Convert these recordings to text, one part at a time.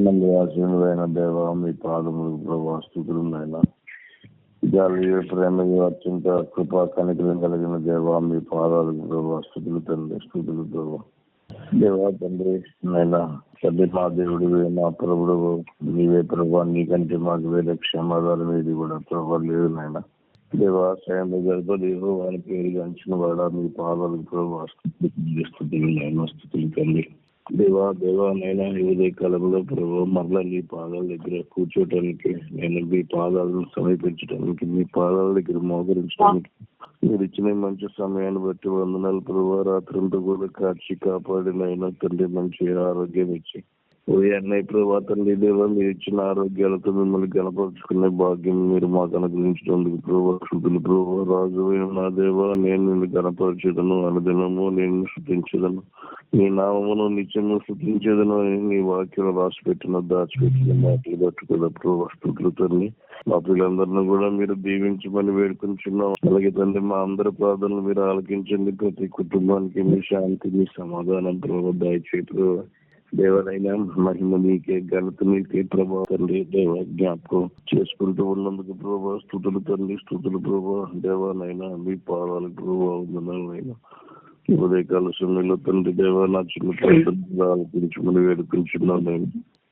మంది ఆశీనులైన దేవ మీ పాదములకు ప్రభా స్తుతులు నాయన. గాలి ప్రేమ అత్యంత కృపా కనికరం కలిగిన దేవ మీ పాదాలకు ప్రభా స్తుతులు తండ్రి, స్తుతులు ప్రభా. దేవా తండ్రి నాయన, తండ్రి మా దేవుడివే, మా ప్రభుడు నీవే ప్రభా. నీకంటే మాకు వేరే క్షమాదాలు ఏది కూడా ప్రభా లేదు నాయన. దేవాశయంలో గర్భదేవు వారి పేరు గంచిన వాడ మీ పాదాలకు ప్రభా స్తుతులు నాయన, స్తుతులు తండ్రి. దేవానైనా ఉదయ కాలంలో ప్రభు మరలా మీ పాదాల దగ్గర కూర్చోటానికి, నేను మీ పాదాలను సమీపించడానికి, మీ పాదాల దగ్గర మోకరించడానికి మీరు ఇచ్చిన మంచి సమయాన్ని బట్టి వందనాలు ప్రభు. రాత్రంతా కూడా కాచి కాపాడినైనా తండ్రి మంచి ఆరోగ్యం ఇచ్చి అన్నయ్య ప్రభా తండ్రి దేవ మీరు ఇచ్చిన ఆరోగ్యాలతో మిమ్మల్ని గణపరుచుకునే భాగ్యం మీరు మాకు అనుగ్రహించినందుకు ప్రభు స్తుతులు ప్రభు. రాజు నా దేవ నేను నిన్ను గణపరచదను, అనుదినము నేను స్తుతించదను, నీ నామమును నిత్యము స్తుతించేదను అని నీ వాక్యం రాసిపెట్టిన దాచిపెట్టిన మాటలు పట్టుకోదా ప్రభు స్తుతులు తండ్రి. మా పిల్లలందరినీ కూడా మీరు దీవించమని వేడుకుంటున్నాం. అలాగే తండ్రి మా అందరి ప్రార్థనలు మీరు ఆలకించండి. ప్రతి కుటుంబానికి మీ శాంతి, మీ సమాధానం ప్రభు దయచేసి దేవనైనా మహిమ నీకే, ఘనత నీకే ప్రభా తండ్రి. దేవ జ్ఞాపకం చేసుకుంటూ ఉన్నందుకు ప్రభా స్తుతులు తండ్రి, స్తుతులు ప్రభా. దేవానైనా మీ పాదాలకు ప్రభా ఉందనైనా ఉదయకాల సమయంలో తండ్రి దేవ నా చిన్న ప్రార్థనలు ఆలకించమని వేడుకుంటున్నాం. నేను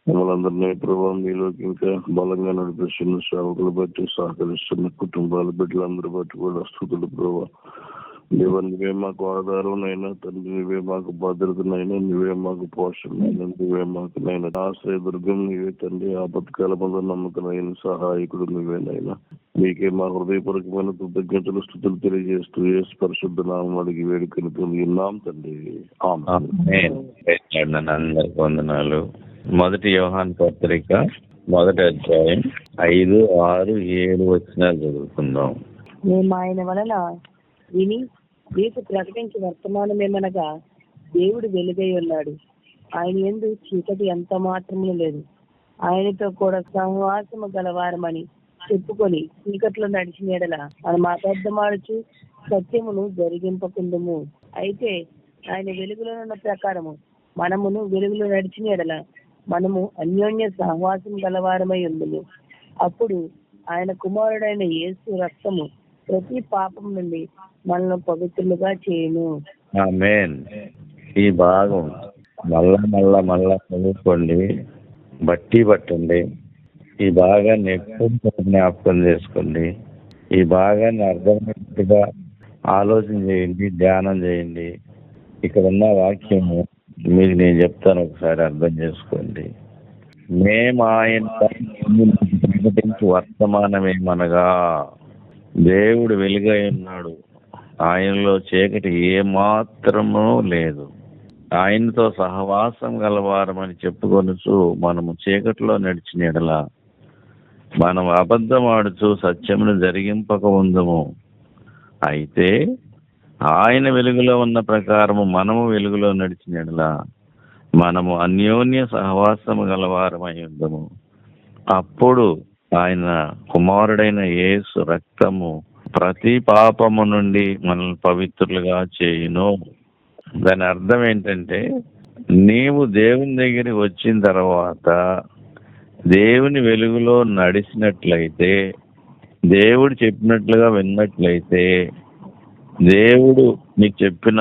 మమ్మల్ందరినీ ప్రభావ మీలోకి ఇంకా బలంగా నడిపిస్తున్న సేవకులు బట్టి, సహకరిస్తున్న కుటుంబాల బిడ్డలందరూ బట్టి కూడా స్తుతులు ప్రభా. దేవ నువ్వే మాకు ఆధారంనైనా తండ్రి, నువ్వే మాకు భద్రతనైనా, నువ్వే మాకు పోషణైనా, నువ్వే మాకు నైనా ఆశ్రయదుర్గం నీవే తండ్రి. ఆపత్కాలములో నమ్మకమైన సహాయకుడు నువ్వేనైనా. మీకే మా హృదయపూర్వకమైన కృతజ్ఞతలు స్తుతులు తెలియజేస్తూ యేసు పరిశుద్ధ నామం అడిగి వేడుకొని పొందున్నాం తండ్రి. ఆమేన్. అందరికీ వందనాలు. మొదటి యోహాను పత్రిక 1వ అధ్యాయం 5, 6, 7 వచనాలు చదువుకుందాం. మేము ఆయన వలన విని మీకు ప్రకటించి వర్తమానమేమనగా దేవుడు వెలుగై ఉన్నాడు, ఆయన యందు చీకటి ఎంత మాత్రము లేదు. ఆయనతో కూడా సహవాసము గలవారమని చెప్పుకొని చీకట్లో నడిచిన ఎడల మనం అబద్ధమాడుచు సత్యమును జరిగింపకుందుము. అయితే ఆయన వెలుగులో ఉన్న ప్రకారము మనమును వెలుగులో నడిచిన ఎడల మనము అన్యోన్య సహవాసం గలవారమై ఉందుము. అప్పుడు ఆయన కుమారుడైన యేసు రక్తము ప్రతి పాపం నుండి మనల్ని పవిత్రులుగా చేయను. ఆమేన్. ఈ భాగం మళ్ళా చదువుకోండి, బట్టి పట్టండి. ఈ భాగాన్ని ఎప్పుడు జ్ఞాపకం చేసుకోండి. ఈ భాగాన్ని అర్థమైనట్టుగా ఆలోచన చేయండి, ధ్యానం చేయండి. ఇక్కడ ఉన్న వాక్యము మీకు నేను చెప్తాను, ఒకసారి అర్థం చేసుకోండి. మేము ఆయన ప్రకటించి వర్తమానమేమనగా దేవుడు వెలుగై ఉన్నాడు, ఆయనలో చీకటి ఏమాత్రమూ లేదు. ఆయనతో సహవాసం గలవారమని చెప్పుకొనుచు మనము చీకటిలో నడిచిన ఎడల మనం అబద్ధం ఆడుచు సత్యమును జరిగింపక ఉందము. అయితే ఆయన వెలుగులో ఉన్న ప్రకారము మనము వెలుగులో నడిచిన ఎడల మనము అన్యోన్య సహవాసము గలవారమై ఉందము. అప్పుడు ఆయన కుమారుడైన యేసు రక్తము ప్రతి పాపము నుండి మనల్ని పవిత్రులుగా చేయును. దాని అర్థం ఏంటంటే, నీవు దేవుని దగ్గరికి వచ్చిన తర్వాత దేవుని వెలుగులో నడిచినట్లయితే, దేవుడు చెప్పినట్లుగా విన్నట్లయితే, దేవుడు నీకు చెప్పిన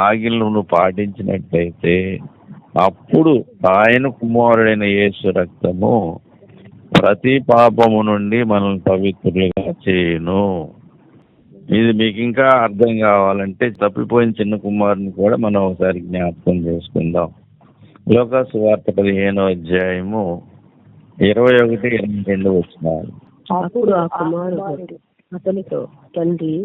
ఆజ్ఞలను నువ్వు పాటించినట్లయితే, అప్పుడు ఆయన కుమారుడైన యేసు రక్తము ప్రతి పాపము నుండి మనల్ని పవిత్రులుగా చేయును. ఇది మీకు ఇంకా అర్థం కావాలంటే తప్పిపోయిన చిన్న కుమారుని కూడా మనం ఒకసారి జ్ఞాపకం చేసుకుందాం. లూకా సువార్త 15వ అధ్యాయము 21, 22 వచనాలు. అప్పుడు ఆ కుమారుడు అతనితో, తండ్రి,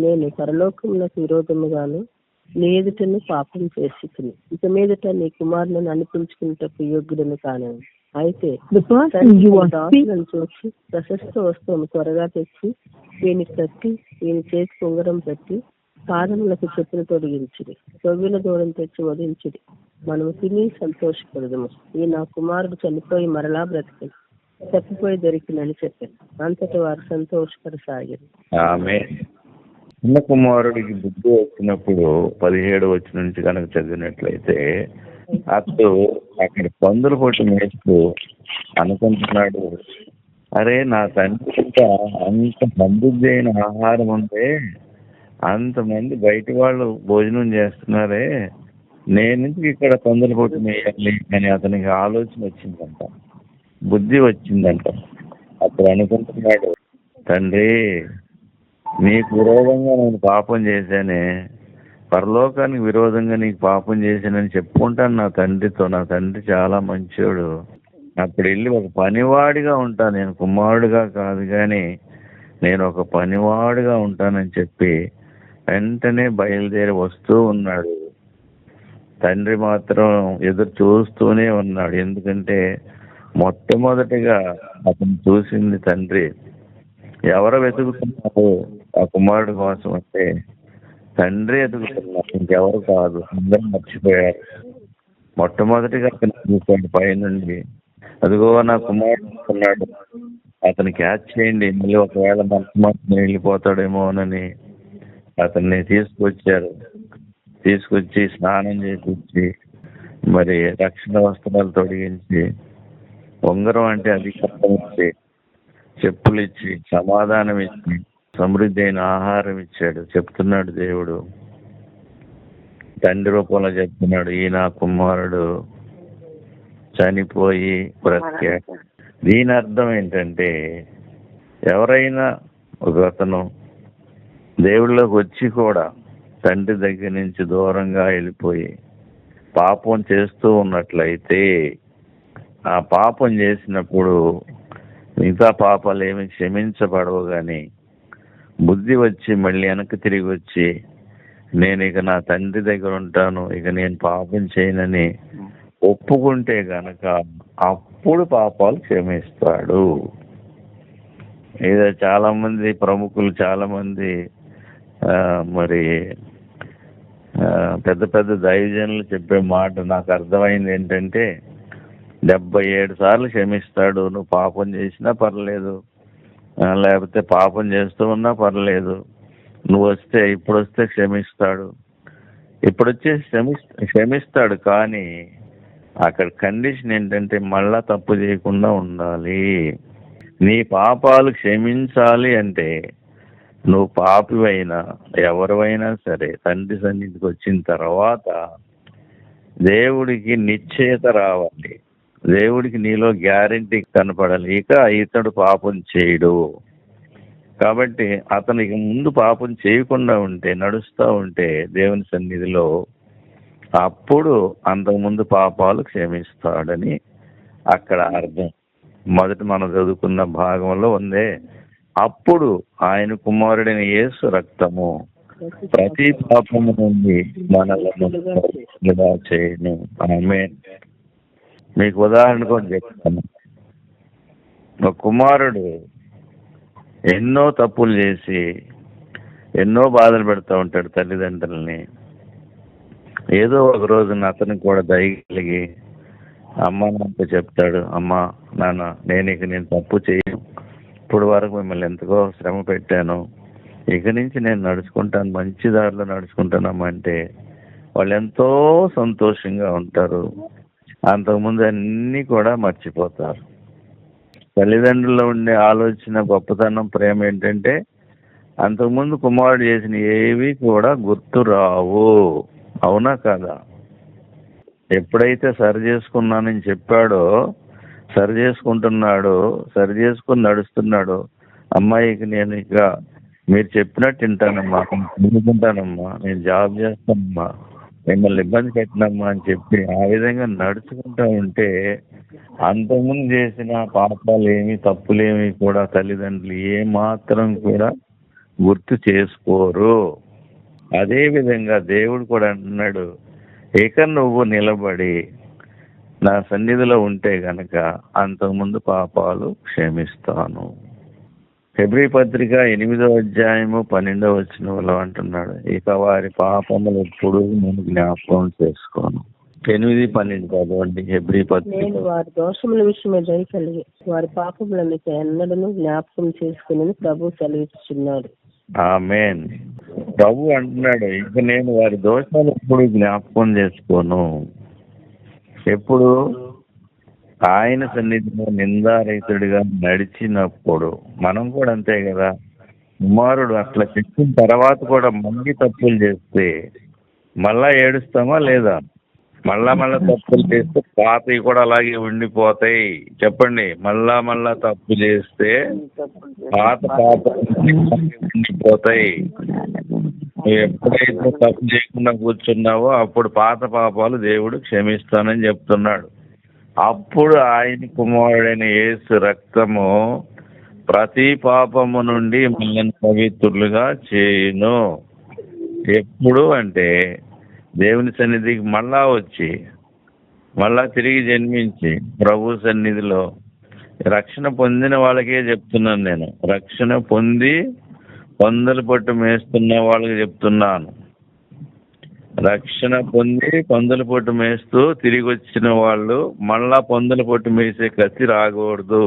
నేను పరలోకములకు విరోధముగాను నీ ఎదుటను పాపం చేసుకుని ఇక మీదట నీ కుమారులను అనిపించుకున్నటకు యోగ్యుడను కాను. అయితే దాసులను చూసి ప్రశస్త వస్తువును త్వరగా తెచ్చి వీని కట్టి వీని చేతికి ఉంగరం పెట్టి పాదములకు చెప్పులు తొడిగించుడి, రొవ్వుల దూడం తెచ్చి వధించుడి, మనము తిని సంతోషపడదము. ఈ నా కుమారుడు చనిపోయి మరలా బ్రతికి తప్పిపోయి దొరికినని చెప్పాను. అంతటి వారు సంతోషపడసాగారు. ఆమేన్. చిన్న కుమారుడికి బుద్ధి వచ్చినప్పుడు 17 వచనం నుంచి కనుక చదివినట్లయితే, అతడు అక్కడ పందులు పొట్టు మేస్తూ అనుకుంటున్నాడు, అరే నా తండ్రి ఇంకా అంత సమృద్ధి అయిన ఆహారం ఉంటే అంతమంది బయట వాళ్ళు భోజనం చేస్తున్నారే, నేను ఇక్కడ పందుల పొట్టు మేయాలి అని అతనికి ఆలోచన వచ్చిందంట, బుద్ధి వచ్చిందంట. అప్పుడు అనుకుంటున్నాడు, తండ్రి నీకు విరోధంగా నేను పాపం చేశానే, పరలోకానికి విరోధంగా నీకు పాపం చేశానని చెప్పుకుంటాను నా తండ్రితో. నా తండ్రి చాలా మంచోడు, అప్పుడు వెళ్ళి ఒక పనివాడిగా ఉంటాను, నేను కుమారుడిగా కాదు కానీ నేను ఒక పనివాడిగా ఉంటానని చెప్పి వెంటనే బయలుదేరి వస్తూ ఉన్నాడు. తండ్రి మాత్రం ఎదురు చూస్తూనే ఉన్నాడు. ఎందుకంటే మొట్టమొదటిగా అతను చూసింది తండ్రి. ఎవరు వెతుకుతున్నారు ఆ కుమారుడు కోసం అంటే తండ్రి ఎదుగుతున్నారు, ఇంకెవరు కాదు. అందరూ మర్చిపోయారు. మొట్టమొదటిగా అతను చూశాడు పైనుండి, అదిగో నా కుమారుడు ఉన్నాడు, అతను క్యాచ్ చేయండి, మళ్ళీ ఒకవేళ మనసు వెళ్ళిపోతాడేమోనని అతన్ని తీసుకొచ్చారు. తీసుకొచ్చి స్నానం చేయించి మరి రక్షణ వస్త్రాలు తొడిగించి ఉంగరం అంటే అధికారం ఇచ్చి చెప్పులు ఇచ్చి సమాధానం ఇచ్చి సమృద్ధి అయిన ఆహారం ఇచ్చాడు. చెప్తున్నాడు దేవుడు, తండ్రి రూపంలో చెప్తున్నాడు, ఈ నా కుమారుడు చనిపోయి బ్రతికాడు. దీని అర్థం ఏంటంటే ఎవరైనా ఒక అతను దేవుళ్ళకి వచ్చి కూడా తండ్రి దగ్గర నుంచి దూరంగా వెళ్ళిపోయి పాపం చేస్తూ ఉన్నట్లయితే ఆ పాపం చేసినప్పుడు మిగతా పాపాలు ఏమి క్షమించబడవు, కానీ బుద్ధి వచ్చి మళ్ళీ వెనక్కి తిరిగి వచ్చి నేను ఇక నా తండ్రి దగ్గర ఉంటాను, ఇక నేను పాపం చేయనని ఒప్పుకుంటే గనక అప్పుడు పాపాలు క్షమిస్తాడు. ఏదో చాలా మంది ప్రముఖులు, చాలా మంది మరి పెద్ద పెద్ద దైవజనులు చెప్పే మాట నాకు అర్థమైంది ఏంటంటే 77 సార్లు క్షమిస్తాడు, నువ్వు పాపం చేసినా పర్లేదు, లేకపోతే పాపం చేస్తూ ఉన్నా పర్లేదు, నువ్వు వస్తే ఇప్పుడు వస్తే క్షమిస్తాడు, ఇప్పుడు వచ్చి క్షమిస్తాడు. కానీ అక్కడ కండిషన్ ఏంటంటే మళ్ళా తప్పు చేయకుండా ఉండాలి. నీ పాపాలు క్షమించాలి అంటే నువ్వు పాపివైనా ఎవరివైనా సరే తండ్రి సన్నిధికి వచ్చిన తర్వాత దేవుడికి నిశ్చయత రావాలి, దేవుడికి నీలో గ్యారెంటీ కనపడాలి, ఇక ఇతడు పాపం చేయడు. కాబట్టి అతనికి ముందు పాపం చేయకుండా ఉంటే, నడుస్తూ ఉంటే దేవుని సన్నిధిలో, అప్పుడు అంతకుముందు పాపాలు క్షమిస్తాడని అక్కడ అర్థం. మొదట మనం చదువుకున్న భాగంలో ఉందే, అప్పుడు ఆయన కుమారుడైన యేసు రక్తము ప్రతి పాపము నుండి మనలను చేయను. ఆమేన్. మీకు ఉదాహరణ కూడా చెప్తాను. ఒక కుమారుడు ఎన్నో తప్పులు చేసి ఎన్నో బాధలు పెడతా ఉంటాడు తల్లిదండ్రులని. ఏదో ఒక రోజున అతనికి కూడా దయ కలిగి అమ్మ నాన్నతో చెప్తాడు, అమ్మ నాన్న నేను తప్పు చేయను, ఇప్పుడు వరకు మిమ్మల్ని ఎంతగో శ్రమ పెట్టాను, ఇక నుంచి నేను నడుచుకుంటాను, మంచి దారిలో నడుచుకుంటానమ్మా అంటే వాళ్ళు ఎంతో సంతోషంగా ఉంటారు. అంతకుముందు అన్నీ కూడా మర్చిపోతారు. తల్లిదండ్రుల్లో ఉండే ఆలోచన, గొప్పతనం, ప్రేమ ఏంటంటే అంతకుముందు కుమారుడు చేసిన ఏవి కూడా గుర్తు రావు. అవునా కాదా? ఎప్పుడైతే సరి చేసుకున్నానని చెప్పాడో, సరి చేసుకుంటున్నాడో, సరి చేసుకుని నడుస్తున్నాడో, అమ్మాయికి నేను ఇక మీరు చెప్పినట్టు వింటానమ్మా, చదువుకుంటానమ్మా, నేను జాబ్ చేస్తానమ్మా, మిమ్మల్ని ఇబ్బంది పెట్టినమ్మా అని చెప్పి ఆ విధంగా నడుచుకుంటా ఉంటే అంతకుముందు చేసిన పాపాలు ఏమి, తప్పులేమి కూడా తల్లిదండ్రులు ఏమాత్రం కూడా గుర్తు చేసుకోరు. అదే విధంగా దేవుడు కూడా అంటున్నాడు, ఇక నువ్వు నిలబడి నా సన్నిధిలో ఉంటే గనక అంతకుముందు పాపాలు క్షమిస్తాను. హెబ్రీ పత్రిక 8వ అధ్యాయము 12వ వచనంలో అంటున్నాడు, ఇక వారి పాపములు ఎప్పుడు నేను జ్ఞాపకం చేసుకోను. 8-12 చదవండి హెబ్రీ పత్రిక. నేను వారి దోషముల విషయమే దయ కలిగి వారి పాపములను ఎన్నడను జ్ఞాపకం చేసుకుని ప్రభు సెలవిస్తున్నాడు. ఆమేన్. ప్రభు అంటున్నాడు, ఇక నేను వారి దోషాలు ఎప్పుడు జ్ఞాపకం చేసుకోను. ఎప్పుడు ఆయన సన్నిధిలో నిందారహితుడిగా నడిచినప్పుడు మనం కూడా అంతే కదా. కుమారుడు అట్లా చెప్పిన తర్వాత కూడా మళ్ళీ తప్పులు చేస్తే మళ్ళా ఏడుస్తామా లేదా? మళ్ళా తప్పులు చేస్తే పాతవి కూడా అలాగే ఉండిపోతాయి. చెప్పండి, మళ్ళా తప్పు చేస్తే పాత పాపాలు ఉండిపోతాయి. నువ్వు ఎప్పుడైతే తప్పు చేయకుండా కూర్చున్నావో అప్పుడు పాత పాపాలు దేవుడు క్షమిస్తానని చెప్తున్నాడు. అప్పుడు ఆయన కుమారుడైన యేసు రక్తము ప్రతి పాపము నుండి మనల్ని పవిత్రులుగా చేయును. ఎప్పుడు అంటే దేవుని సన్నిధికి మళ్ళా వచ్చి మళ్ళా తిరిగి జన్మించి ప్రభు సన్నిధిలో రక్షణ పొందిన వాళ్ళకే చెప్తున్నాను నేను. రక్షణ పొంది పందుల పట్టు మేస్తున్న వాళ్ళకి చెప్తున్నాను. రక్షణ పొంది పందుల పొట్టు మేస్తూ తిరిగి వచ్చిన వాళ్ళు మళ్ళా పందుల పొట్టు మేసే కత్తి రాకూడదు.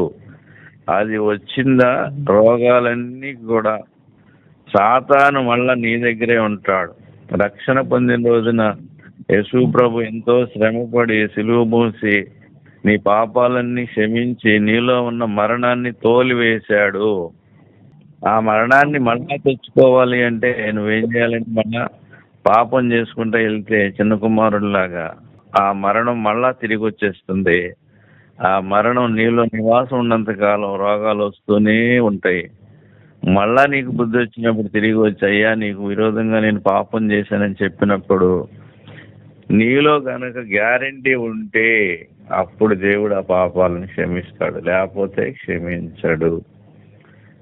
అది వచ్చిందా రోగాలన్నీ కూడా సాతాను మళ్ళా నీ దగ్గరే ఉంటాడు. రక్షణ పొందిన రోజున యేసు ప్రభు ఎంతో శ్రమపడి సిలువ మోసి నీ పాపాలన్నీ క్షమించి నీలో ఉన్న మరణాన్ని తోలివేశాడు. ఆ మరణాన్ని మళ్ళా తెచ్చుకోవాలి అంటే నువ్వేం చేయాలంటే మళ్ళా పాపం చేసుకుంటూ వెళ్తే చిన్న కుమారుడిలాగా ఆ మరణం మళ్ళా తిరిగి వచ్చేస్తుంది. ఆ మరణం నీలో నివాసం ఉన్నంత కాలం రోగాలు వస్తూనే ఉంటాయి. మళ్ళా నీకు బుద్ధి వచ్చినప్పుడు తిరిగి వచ్చి అయ్యా నీకు విరోధంగా నేను పాపం చేశానని చెప్పినప్పుడు నీలో కనుక గ్యారంటీ ఉంటే అప్పుడు దేవుడు ఆ పాపాలను క్షమిస్తాడు, లేకపోతే క్షమించడు.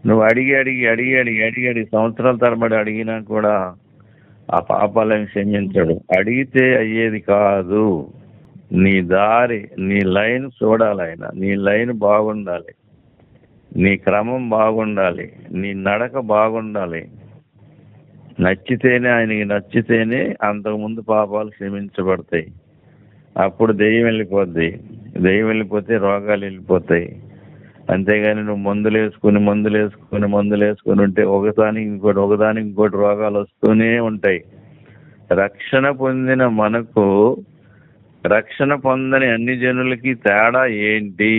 నువ్వు అడిగి సంవత్సరాల తరబడి అడిగినా కూడా ఆ పాపాలను క్షమించడు. అడిగితే అయ్యేది కాదు. నీ దారి, నీ లైన్ చూడాలి ఆయన. నీ లైన్ బాగుండాలి, నీ క్రమం బాగుండాలి, నీ నడక బాగుండాలి. ఆయనకి నచ్చితేనే అంతకుముందు పాపాలు క్షమించబడతాయి. అప్పుడు దెయ్యం వెళ్ళిపోద్ది. దెయ్యం వెళ్ళిపోతే రోగాలు వెళ్ళిపోతాయి. అంతేగాని నువ్వు మందులు వేసుకుని ఉంటే ఒకదానికి ఇంకోటి రోగాలు వస్తూనే ఉంటాయి. రక్షణ పొందిన మనకు రక్షణ పొందని అన్ని జనులకి తేడా ఏంటి?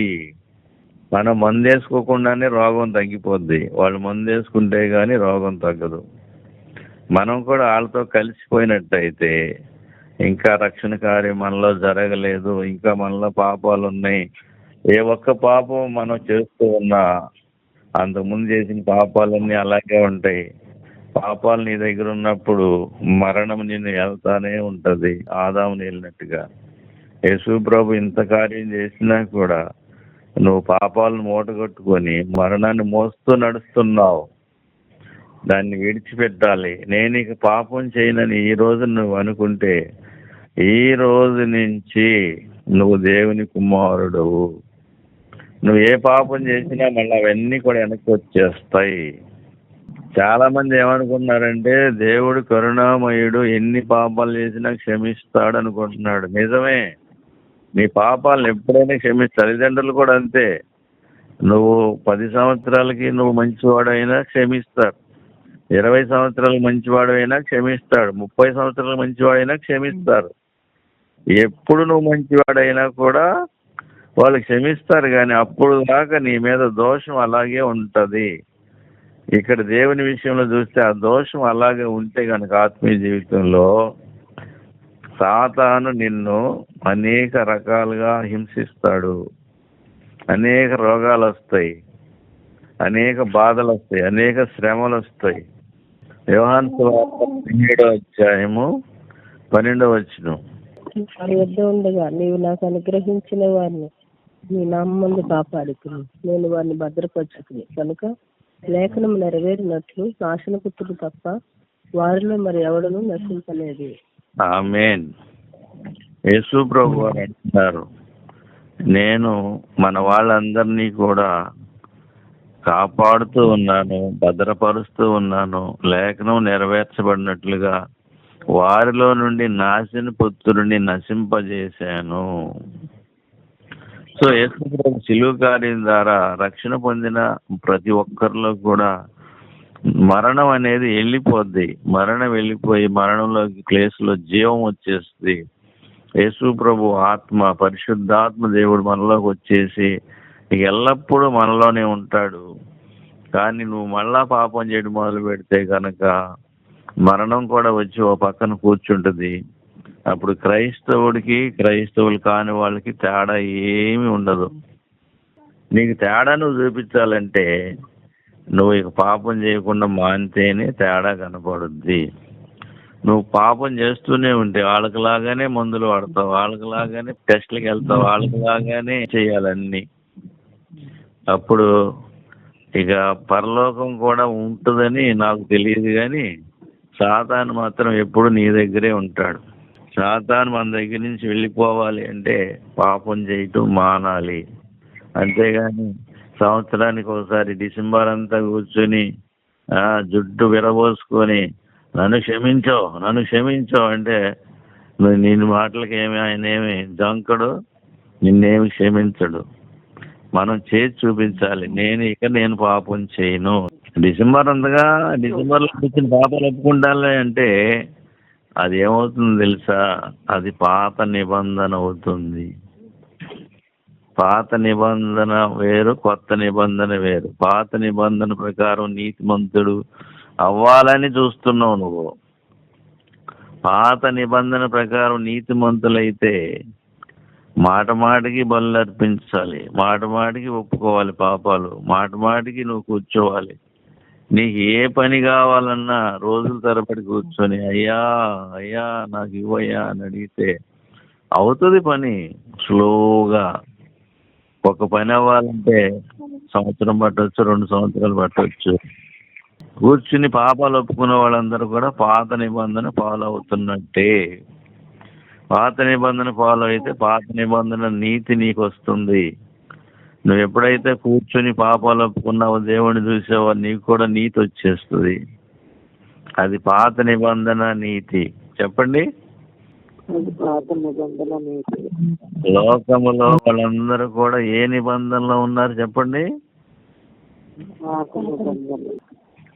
మనం మందేసుకోకుండానే రోగం తగ్గిపోద్ది, వాళ్ళు మందేసుకుంటే కానీ రోగం తగ్గదు. మనం కూడా వాళ్ళతో కలిసిపోయినట్టయితే ఇంకా రక్షణ కార్యం మనలో జరగలేదు, ఇంకా మనలో పాపాలు ఉన్నాయి. ఏ ఒక్క పాపం మనం చేస్తూ ఉన్నా అంతకుముందు చేసిన పాపాలన్నీ అలాగే ఉంటాయి. పాపాలు నీ దగ్గర ఉన్నప్పుడు మరణం నిన్ను వెళ్తానే ఉంటుంది, ఆదాముని వెళ్ళినట్టుగా. యేసు ప్రభు ఇంత కార్యం చేసినా కూడా నువ్వు పాపాలను మూటగొట్టుకొని మరణాన్ని మోస్తూ నడుస్తున్నావు. దాన్ని విడిచిపెట్టాలి. నేను ఇక పాపం చేయనని ఈ రోజు నువ్వు అనుకుంటే ఈ రోజు నుంచి నువ్వు దేవుని కుమారుడవు. నువ్వు ఏ పాపం చేసినా మళ్ళీ అవన్నీ కూడా వెనక్కి వచ్చేస్తాయి. చాలా మంది ఏమనుకుంటున్నారంటే దేవుడు కరుణామయుడు, ఎన్ని పాపాలు చేసినా క్షమిస్తాడు అనుకుంటున్నాడు. నిజమే, నీ పాపాలను ఎప్పుడైనా క్షమిస్తాడు. తల్లిదండ్రులు కూడా అంతే. నువ్వు 10 సంవత్సరాలకి నువ్వు మంచివాడైనా క్షమిస్తాడు, 20 సంవత్సరాలకు మంచివాడైనా క్షమిస్తాడు, 30 సంవత్సరాలకు మంచివాడైనా క్షమిస్తారు. ఎప్పుడు నువ్వు మంచివాడైనా కూడా వాళ్ళు క్షమిస్తారు. కానీ అప్పుడు దాకా నీ మీద దోషం అలాగే ఉంటుంది. ఇక్కడ దేవుని విషయంలో చూస్తే ఆ దోషం అలాగే ఉంటే కనుక ఆత్మీయ జీవితంలో సాతాను నిన్ను అనేక రకాలుగా హింసిస్తాడు. అనేక రోగాలు వస్తాయి, అనేక బాధలు వస్తాయి, అనేక శ్రమలు వస్తాయి. యోహాను సువార్త 17వ అధ్యాయము 12వ వచనం. వారి వద్ద ఉండగా నీవు నాకు అనుగ్రహించిన వారిని నీ నామముందు కాపాడుకుని నేను వారిని భద్రపరచుకుని కనుక లేఖనం నెరవేరినట్లు నాశనపుత్రులు తప్ప వారిలో మరి ఎవడను నశించలేదు. ఆమేన్. యేసు ప్రభు వారు అంటున్నారు, నేను మన వాళ్ళందరినీ కూడా కాపాడుతూ ఉన్నాను, భద్రపరుస్తూ ఉన్నాను. లేఖనం నెరవేర్చబడినట్లుగా వారిలో నుండి నాశన పుత్రుడిని నశింపజేశాను. సో యేసు ప్రభు శిలువ కార్యం ద్వారా రక్షణ పొందిన ప్రతి ఒక్కరిలో కూడా మరణం అనేది వెళ్ళిపోద్ది. మరణం వెళ్ళిపోయి మరణంలో ప్లేస్లో జీవం వచ్చేస్తుంది. యేసు ప్రభు ఆత్మ, పరిశుద్ధాత్మ దేవుడు మనలోకి వచ్చేసి ఎల్లప్పుడూ మనలోనే ఉంటాడు. కానీ నువ్వు మళ్ళా పాపం చేయడం మొదలు పెడితే కనుక మరణం కూడా వచ్చి ఓ పక్కన కూర్చుంటుంది. అప్పుడు క్రైస్తవులు కాని వాళ్ళకి తేడా ఏమీ ఉండదు. నీకు తేడా నువ్వు చూపించాలంటే నువ్వు ఇక పాపం చేయకుండా మానితేనే తేడా కనపడుద్ది. నువ్వు పాపం చేస్తూనే ఉంటే వాళ్ళకిలాగానే మందులు వాడతావు, వాళ్ళకిలాగానే టెస్ట్లకు వెళ్తావు, వాళ్ళకిలాగానే చేయాలన్నీ. అప్పుడు ఇక పరలోకం కూడా ఉంటుందని నాకు తెలియదు, కానీ సాతాను మాత్రం ఎప్పుడు నీ దగ్గరే ఉంటాడు. సాతాను మన దగ్గర నుంచి వెళ్ళిపోవాలి అంటే పాపం చేయటం మానాలి. అంతేగాని సంవత్సరానికి ఒకసారి డిసెంబర్ అంతా కూర్చొని జుట్టు విరబోసుకొని నన్ను క్షమించో అంటే నిన్ను మాటలకి ఆయన ఏమి జంకడు, నిన్నేమి క్షమించడు. మనం చేసి చూపించాలి, నేను పాపం చేయను. డిసెంబర్లో కూర్చొని పాపాలు ఒప్పుకుంటాలే అంటే అది ఏమవుతుంది తెలుసా? అది పాత నిబంధన అవుతుంది. పాత నిబంధన వేరు, కొత్త నిబంధన వేరు. పాత నిబంధన ప్రకారం నీతిమంతుడు అవ్వాలని చూస్తున్నావు నువ్వు. పాత నిబంధన ప్రకారం నీతిమంతులైతే మాటికి బలు అర్పించాలి, మాటికి ఒప్పుకోవాలి పాపాలు, మాటికి నువ్వు కూర్చోవాలి. నీకు ఏ పని కావాలన్నా రోజుల తరబడి కూర్చొని అయ్యా నాకు ఇవ్వయ్యా అని అడిగితే అవుతుంది పని. స్లోగా ఒక పని అవ్వాలంటే సంవత్సరం పట్టవచ్చు, 2 సంవత్సరాలు పట్టవచ్చు. కూర్చుని పాపాలు ఒప్పుకున్న వాళ్ళందరూ కూడా పాత నిబంధన ఫాలో అవుతున్నట్టే. పాత నిబంధన ఫాలో అయితే పాత నిబంధన నీతి నీకు వస్తుంది. నువ్వు ఎప్పుడైతే కూర్చొని పాపాలు ఒప్పుకున్నావో, దేవుడిని చూసావో, నీకు కూడా నీతి వచ్చేస్తుంది. అది పాత నిబంధన నీతి. చెప్పండి. లోకములో వాళ్ళందరూ కూడా ఏ నిబంధనలో ఉన్నారు చెప్పండి?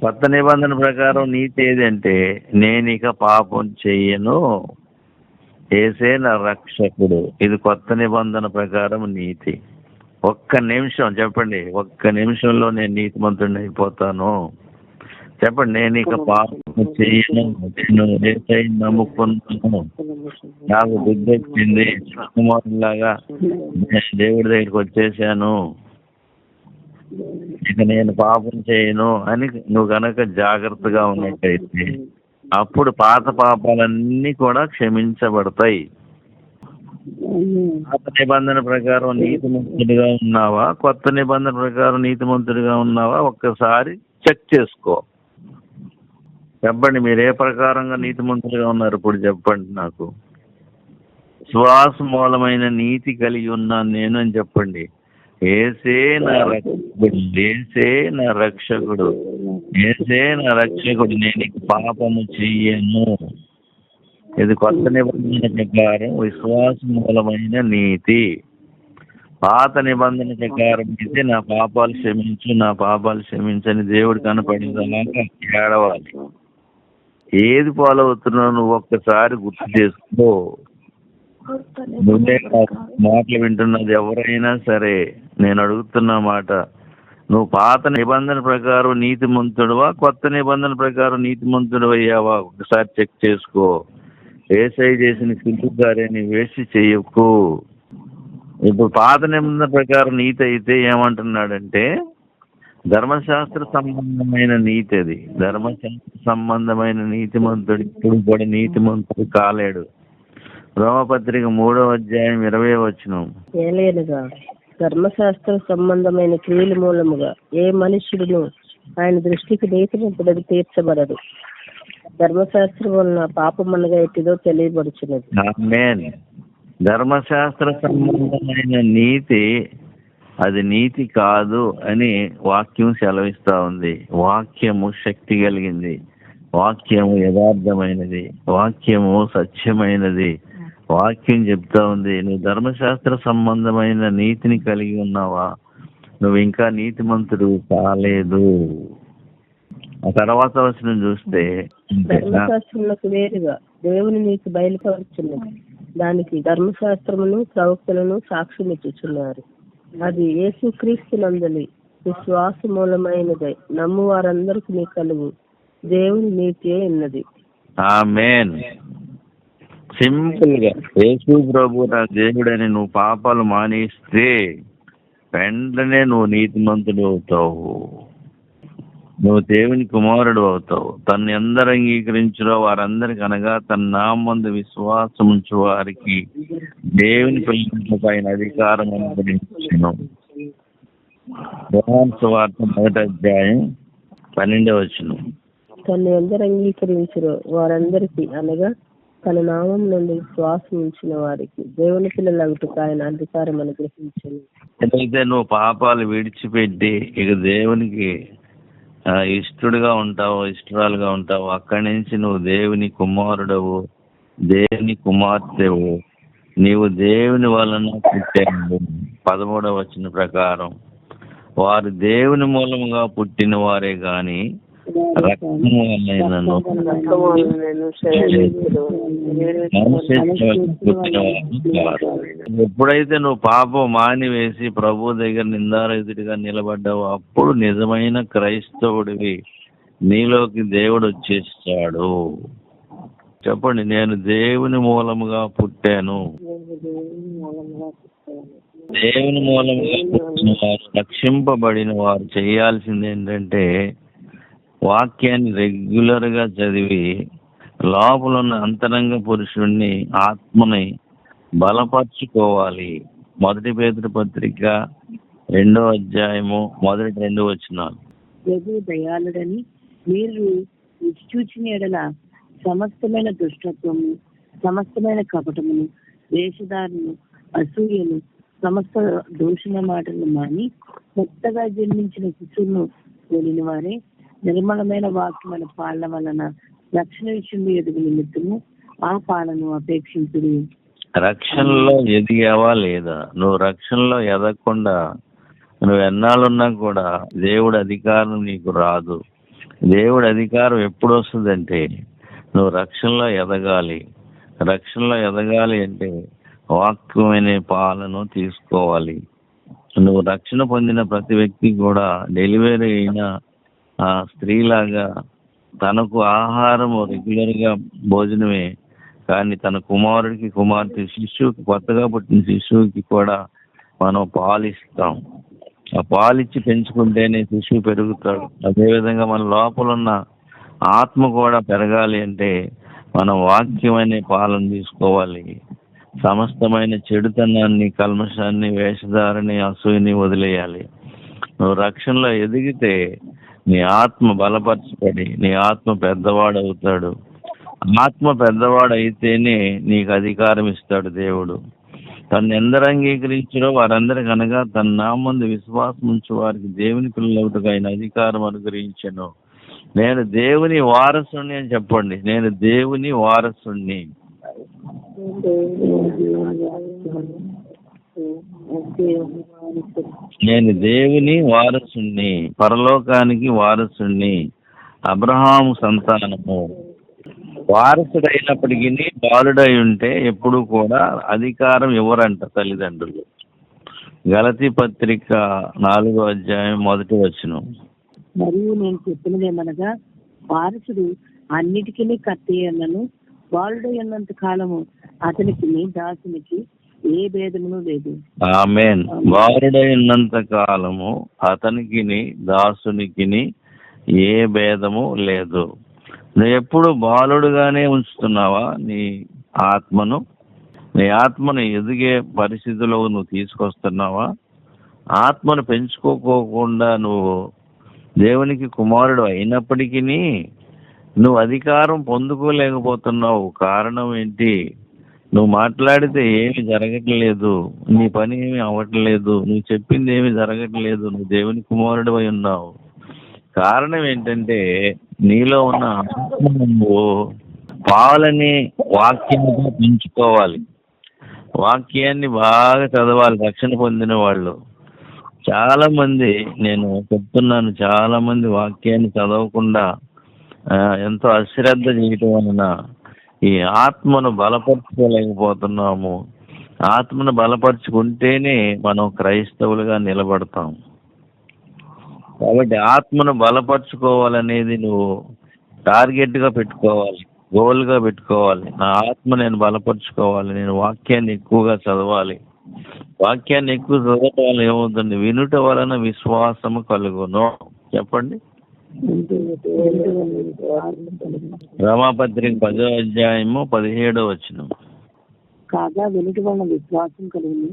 కొత్త నిబంధన ప్రకారం నీతి ఏదంటే నేను ఇక పాపం చెయ్యను, యేసే నా రక్షకుడు. ఇది కొత్త నిబంధన ప్రకారం నీతి. ఒక్క నిమిషం చెప్పండి, ఒక్క నిమిషంలో నేను నీతిమంతుడిని అయిపోతాను. చెప్పండి. నేను ఇక పాపం చెయ్యను, నేను యేసయ్యని నమ్ముకున్నాను, నాకు బుద్ధి వచ్చింది, కుమారులాగా దేవుడి దగ్గరికి వచ్చేసాను, ఇక నేను పాపం చేయను అని నువ్వు కనుక జాగ్రత్తగా ఉన్నట్టయితే అప్పుడు పాత పాపాలన్నీ కూడా క్షమించబడతాయి. పాత నిబంధన ప్రకారం నీతిమంతుడిగా ఉన్నావా, కొత్త నిబంధన ప్రకారం నీతిమంతుడిగా ఉన్నావా ఒక్కసారి చెక్ చేసుకో. చెప్పండి, మీరు ఏ ప్రకారంగా నీతిమంతులుగా ఉన్నారు ఇప్పుడు చెప్పండి నాకు. శ్వాస మూలమైన నీతి కలిగి ఉన్నాను నేను అని చెప్పండి. యేసే నా రక్షకుడు, యేసే నా రక్షకుడు, యేసే నా రక్షకుడు, నేను పాపము చెయ్యను. ఇది కొత్త నిబంధన ప్రకారం విశ్వాస మూలమైన నీతి. పాత నిబంధన ప్రకారం అయితే నా పాపాలు క్షమించని దేవుడు కనపడేదాకా ఏడవాలి. ఏది ఫాలో అవుతున్నావు నువ్వు ఒక్కసారి గుర్తు చేసుకో. నువ్వే మాటలు వింటున్నది ఎవరైనా సరే నేను అడుగుతున్న మాట, నువ్వు పాత నిబంధన ప్రకారం నీతిమంతుడువా, కొత్త నిబంధన ప్రకారం నీతిమంతుడు అయ్యావా ఒకసారి చెక్ చేసుకో. యేసయ్య చేసిన సిల్లు కార్యాన్ని వేసి చెయ్యకు. ఇప్పుడు పాత నిబంధన ప్రకారం నీతి అయితే ఏమంటున్నాడంటే ధర్మశాస్త్ర సంబంధమైన నీతి. అది ధర్మశాస్త్ర సంబంధమైన నీతిమంతుడు ఇప్పుడు కూడా నీతిమంతుడు కాలేడు. రోమపత్రిక 3వ అధ్యాయం 20వ వచనం. ఏలేనుగా ధర్మశాస్త్ర సంబంధమైన క్రియల మూలముగా ఏ మనుష్యుడును ఆయన దృష్టికి నీతిమంతుడని తీర్చబడడు. ధర్మశాస్త్రం వలన పాపమనగా ఎట్టిదో తెలియబడుచున్నది. ఆమేన్. ధర్మశాస్త్ర సంబంధమైన నీతి అది నీతి కాదు అని వాక్యం సెలవిస్తా ఉంది. వాక్యము శక్తి కలిగింది, వాక్యము యథార్థమైనది, వాక్యము సత్యమైనది. వాక్యం చెప్తా ఉంది నువ్వు ధర్మశాస్త్ర సంబంధమైన నీతిని కలిగి ఉన్నావా, నువ్వు ఇంకా నీతిమంతుడు కాలేదు. ఆ తర్వాత వచనం చూస్తే ధర్మశాస్త్రంలోకి వేరుగా దేవుని నీకు బయలుపరుచున్నది. దానికి ధర్మశాస్త్రమును ప్రవక్తలను సాక్ష్యం ఇచ్చుచున్నారు. అది యేసుక్రీస్తు నందలి విశ్వాస మూలమైనదై నమ్ము వారందరికీ కలుగు దేవుని నీతియే ఉన్నది. ఆమేన్. సింపుల్ గా యేసు ప్రభు నా దేవుడని నువ్వు పాపాలు మానేస్తే వెంటనే నువ్వు నీతిమంతుడు అవుతావు, నువ్వు దేవుని కుమారుడు అవుతావు. తను ఎందరు అంగీకరించురో వారందరికి అనగా తన నామందు విశ్వాసం ఉంచు వారికి దేవుని పిల్లలకు ఆయన అధికారం అనుగ్రహించును. యోహాను సువార్త 1:12. తను ఎందరు అంగీకరించురో వారందరికీ అనగా తన నామం నుండి విశ్వాసం ఉంచిన వారికి దేవుని పిల్లలకు ఆయన అధికారం అనుగ్రహించును. ఎప్పుడైతే నువ్వు పాపాలు విడిచిపెట్టి ఇక దేవునికి ఇష్టడుగా ఉంటావు, ఇష్టరాలుగా ఉంటావు, అక్కడి నుంచి నువ్వు దేవుని కుమారుడవు, దేవుని కుమార్తెవు, నీవు దేవుని వలన పుట్టావు. 13వ వచనం ప్రకారం వారు దేవుని మూలముగా పుట్టిన వారే గాని రక్తము వలనైనను పుట్టిన వారు. ఎప్పుడైతే నువ్వు పాపం మానివేసి ప్రభు దగ్గర నిందారహితుడిగా నిలబడ్డావు, అప్పుడు నిజమైన క్రైస్తవుడివి, నీలోకి దేవుడు వచ్చేస్తాడు. చెప్పండి, నేను దేవుని మూలముగా పుట్టాను. దేవుని మూలముగా పుట్టిన వారు, రక్షింపబడిన వారు చేయాల్సింది ఏంటంటే వాక్యాన్ని రెగ్యులర్ గా చదివి లోపల ఉన్న అంతరంగ పురుషుణ్ణి, ఆత్మని బలపరుచుకోవాలి. 1 పేతురు పత్రిక 2వ అధ్యాయము 1-2 వచనాలు. ప్రభు దయాళుడని మీరు చూచిన ఎడల సమస్తమైన దుష్టత్వము, సమస్తమైన కపటమును, వేషధారను, అసూయను, సమస్త దూషణ మాటలను మాని కొత్తగా జన్మించిన శిశువును పోలిన వారే నిర్మలమైన వాక్యమైన పాలన వలన రక్షణ విషయంలో ఎదుగు నిమిత్తము ఆ పాలన అపేక్షించుడు. రక్షణలో ఎదిగావా లేదా? నువ్వు రక్షణలో ఎదగకుండా నువ్వు ఎన్నాళ్ళున్నా కూడా దేవుడి అధికారం నీకు రాదు. దేవుడి అధికారం ఎప్పుడు వస్తుందంటే నువ్వు రక్షణలో ఎదగాలి. రక్షణలో ఎదగాలి అంటే వాక్యమైన పాలన తీసుకోవాలి. నువ్వు రక్షణ పొందిన ప్రతి వ్యక్తి కూడా డెలివరీ అయిన స్త్రీలాగా తనకు ఆహారం రెగ్యులర్గా భోజనమే, కానీ తన కుమారుడికి, కుమార్తె, శిశువుకి, కొత్తగా పుట్టిన శిశువుకి కూడా మనం పాలిస్తాం. ఆ పాలిచ్చి పెంచుకుంటేనే శిశువు పెరుగుతాడు. అదేవిధంగా మన లోపల ఉన్న ఆత్మ కూడా పెరగాలి అంటే మనం వాక్యమైన పాలన తీసుకోవాలి. సమస్తమైన చెడుతనాన్ని, కల్మషాన్ని, వేషధారని, అసూయని వదిలేయాలి. నువ్వు రక్షణలో ఎదిగితే నీ ఆత్మ బలపరచబడి నీ ఆత్మ పెద్దవాడవుతాడు. ఆత్మ పెద్దవాడైతేనే నీకు అధికారం ఇస్తాడు దేవుడు. తను ఎందరు అంగీకరించారో వారందరికి అనగా తన నామందు విశ్వాసం ఉంచు వారికి దేవుని పిల్లలవుటకు ఆయన అధికారం అనుగ్రహించెను. నేను దేవుని వారసుని అని చెప్పండి. నేను దేవుని వారసుని. నేను దేవుని వారసుని, పరలోకానికి వారసుని, అబ్రహాము సంతానము. వారసుడైనప్పటికీ బాలుడై ఉంటే ఎప్పుడు కూడా అధికారం ఇవ్వరంట తల్లిదండ్రులు. గలతీ పత్రిక 4వ అధ్యాయం 1వ వచనం. మరియు నేను చెప్పినదేమనగా వారసుడు అన్నిటికీ కర్త అన్నను, బాలుడై ఉన్నంత కాలము అతనికి దాసునికి ఏ భేదమును లేదు. ఆమేన్. బాలుడై ఉన్నంత కాలము అతనికి దాసునికి ఏ భేదము లేదు. నువ్వు ఎప్పుడు బాలుడుగానే ఉంచుతున్నావా నీ ఆత్మను? నీ ఆత్మను ఎదిగే పరిస్థితిలో నువ్వు తీసుకొస్తున్నావా? ఆత్మను పెంచుకోకుండా నువ్వు దేవునికి కుమారుడు అయినప్పటికీ నువ్వు అధికారం పొందుకోలేకపోతున్నావు. కారణం ఏంటి? నువ్వు మాట్లాడితే ఏమి జరగట్లేదు, నీ పని ఏమి అవ్వట్లేదు, నువ్వు చెప్పింది ఏమి జరగట్లేదు, నువ్వు దేవుని కుమారుడు అయి ఉన్నావు. కారణం ఏంటంటే నీలో ఉన్న ఆత్మను నువ్వు పాలని వాక్యముగా పెంచుకోవాలి. వాక్యాన్ని బాగా చదవాలి. రక్షణ పొందిన వాళ్ళు చాలా మంది, నేను చెప్తున్నాను, చాలా మంది వాక్యాన్ని చదవకుండా ఎంతో అశ్రద్ధ చేయటం వలన ఈ ఆత్మను బలపరుచుకోలేకపోతున్నాము. ఆత్మను బలపరుచుకుంటేనే మనం క్రైస్తవులుగా నిలబడతాం. కాబట్టి ఆత్మను బలపరుచుకోవాలనేది నువ్వు టార్గెట్గా పెట్టుకోవాలి, గోల్గా పెట్టుకోవాలి. నా ఆత్మ నేను బలపరుచుకోవాలి, నేను వాక్యాన్ని ఎక్కువగా చదవాలి. వాక్యాన్ని ఎక్కువ చదవటం వల్ల ఏమవుతుంది? వినుట వలన విశ్వాసము కలుగును. చెప్పండి. రమాపత్రిక 10వ అధ్యాయము 17వ వచనం. కాగా వెనుక వలన విశ్వాసం కలిగింది,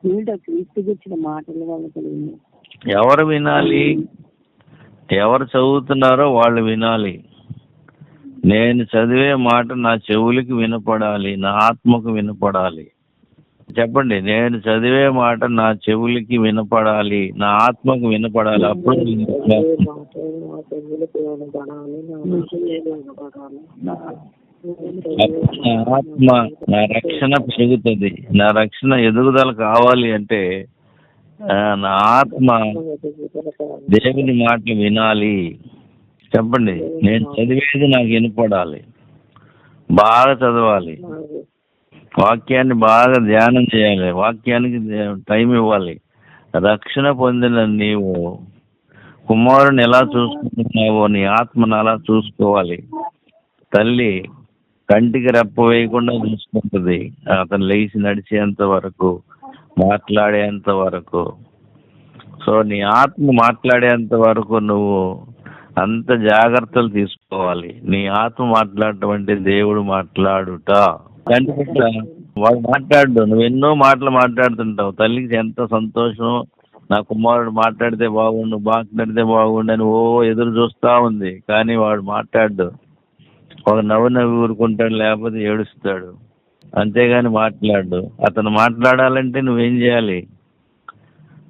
వినుట క్రీస్తు గురించిన మాటల వల్ల కలిగింది. ఎవరు వినాలి? ఎవరు చదువుతున్నారో వాళ్ళు వినాలి. నేను చదివే మాట నా చెవులకి వినపడాలి, నా ఆత్మకు వినపడాలి. చెప్పండి. నేను చదివే మాట నా చెవులకి వినపడాలి, నా ఆత్మకు వినపడాలి. అప్పుడు నా ఆత్మ, నా రక్షణ పెరుగుతుంది. నా రక్షణ ఎదుగుదల కావాలి అంటే నా ఆత్మ దేవుని మాటలు వినాలి. చెప్పండి. నేను చదివేది నాకు వినపడాలి, బాగా చదవాలి, వాక్యాన్ని బాగా ధ్యానం చేయాలి, వాక్యానికి టైం ఇవ్వాలి. రక్షణ పొందిన నీవు కుమారుని ఎలా చూసుకుంటున్నావో నీ ఆత్మను అలా చూసుకోవాలి. తల్లి కంటికి రెప్ప వేయకుండా చూసుకుంటుంది అతను లేచి నడిచేంత వరకు, మాట్లాడేంత వరకు. సో నీ ఆత్మ మాట్లాడేంత వరకు నువ్వు అంత జాగ్రత్తలు తీసుకోవాలి. నీ ఆత్మ మాట్లాడటం అంటే దేవుడు మాట్లాడుట. కంటిపట్ల వాడు మాట్లాడు, నువ్వు ఎన్నో మాటలు మాట్లాడుతుంటావు. తల్లికి ఎంత సంతోషం, నా కుమారుడు మాట్లాడితే బాగుండు, మాట్లాడితే బాగుండు అని ఎదురు చూస్తూ ఉంది. కానీ వాడు మాట్లాడు. ఒక నవ్వు ఊరుకుంటాడు, లేకపోతే ఏడుస్తాడు, అంతేగాని మాట్లాడు. అతను మాట్లాడాలంటే నువ్వేం చేయాలి?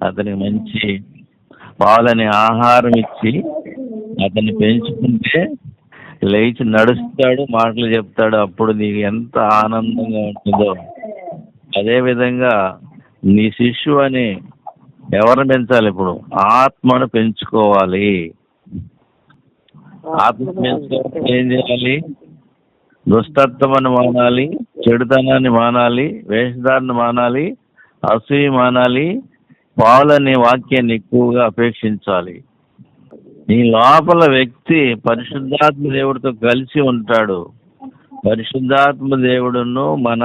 అతనికి మంచి పాలని ఆహారం ఇచ్చి అతన్ని పెంచుకుంటే లేచి నడుస్తాడు, మాటలు చెప్తాడు. అప్పుడు నీకు ఎంత ఆనందంగా ఉంటుందో. అదేవిధంగా నీ శిష్యువు అని ఎవరిని పెంచాలి? ఇప్పుడు ఆత్మను పెంచుకోవాలి. ఆత్మ పెంచుకోవాలి ఏం చేయాలి? దుష్టత్వమని మానాలి, చెడుతనాన్ని మానాలి, వేషధారణ మానాలి, అసూయ మానాలి, పాలనే వాక్యాన్ని ఎక్కువగా అపేక్షించాలి. నీ లోపల వ్యక్తి పరిశుద్ధాత్మ దేవుడితో కలిసి ఉంటాడు. పరిశుద్ధాత్మ దేవుడును మన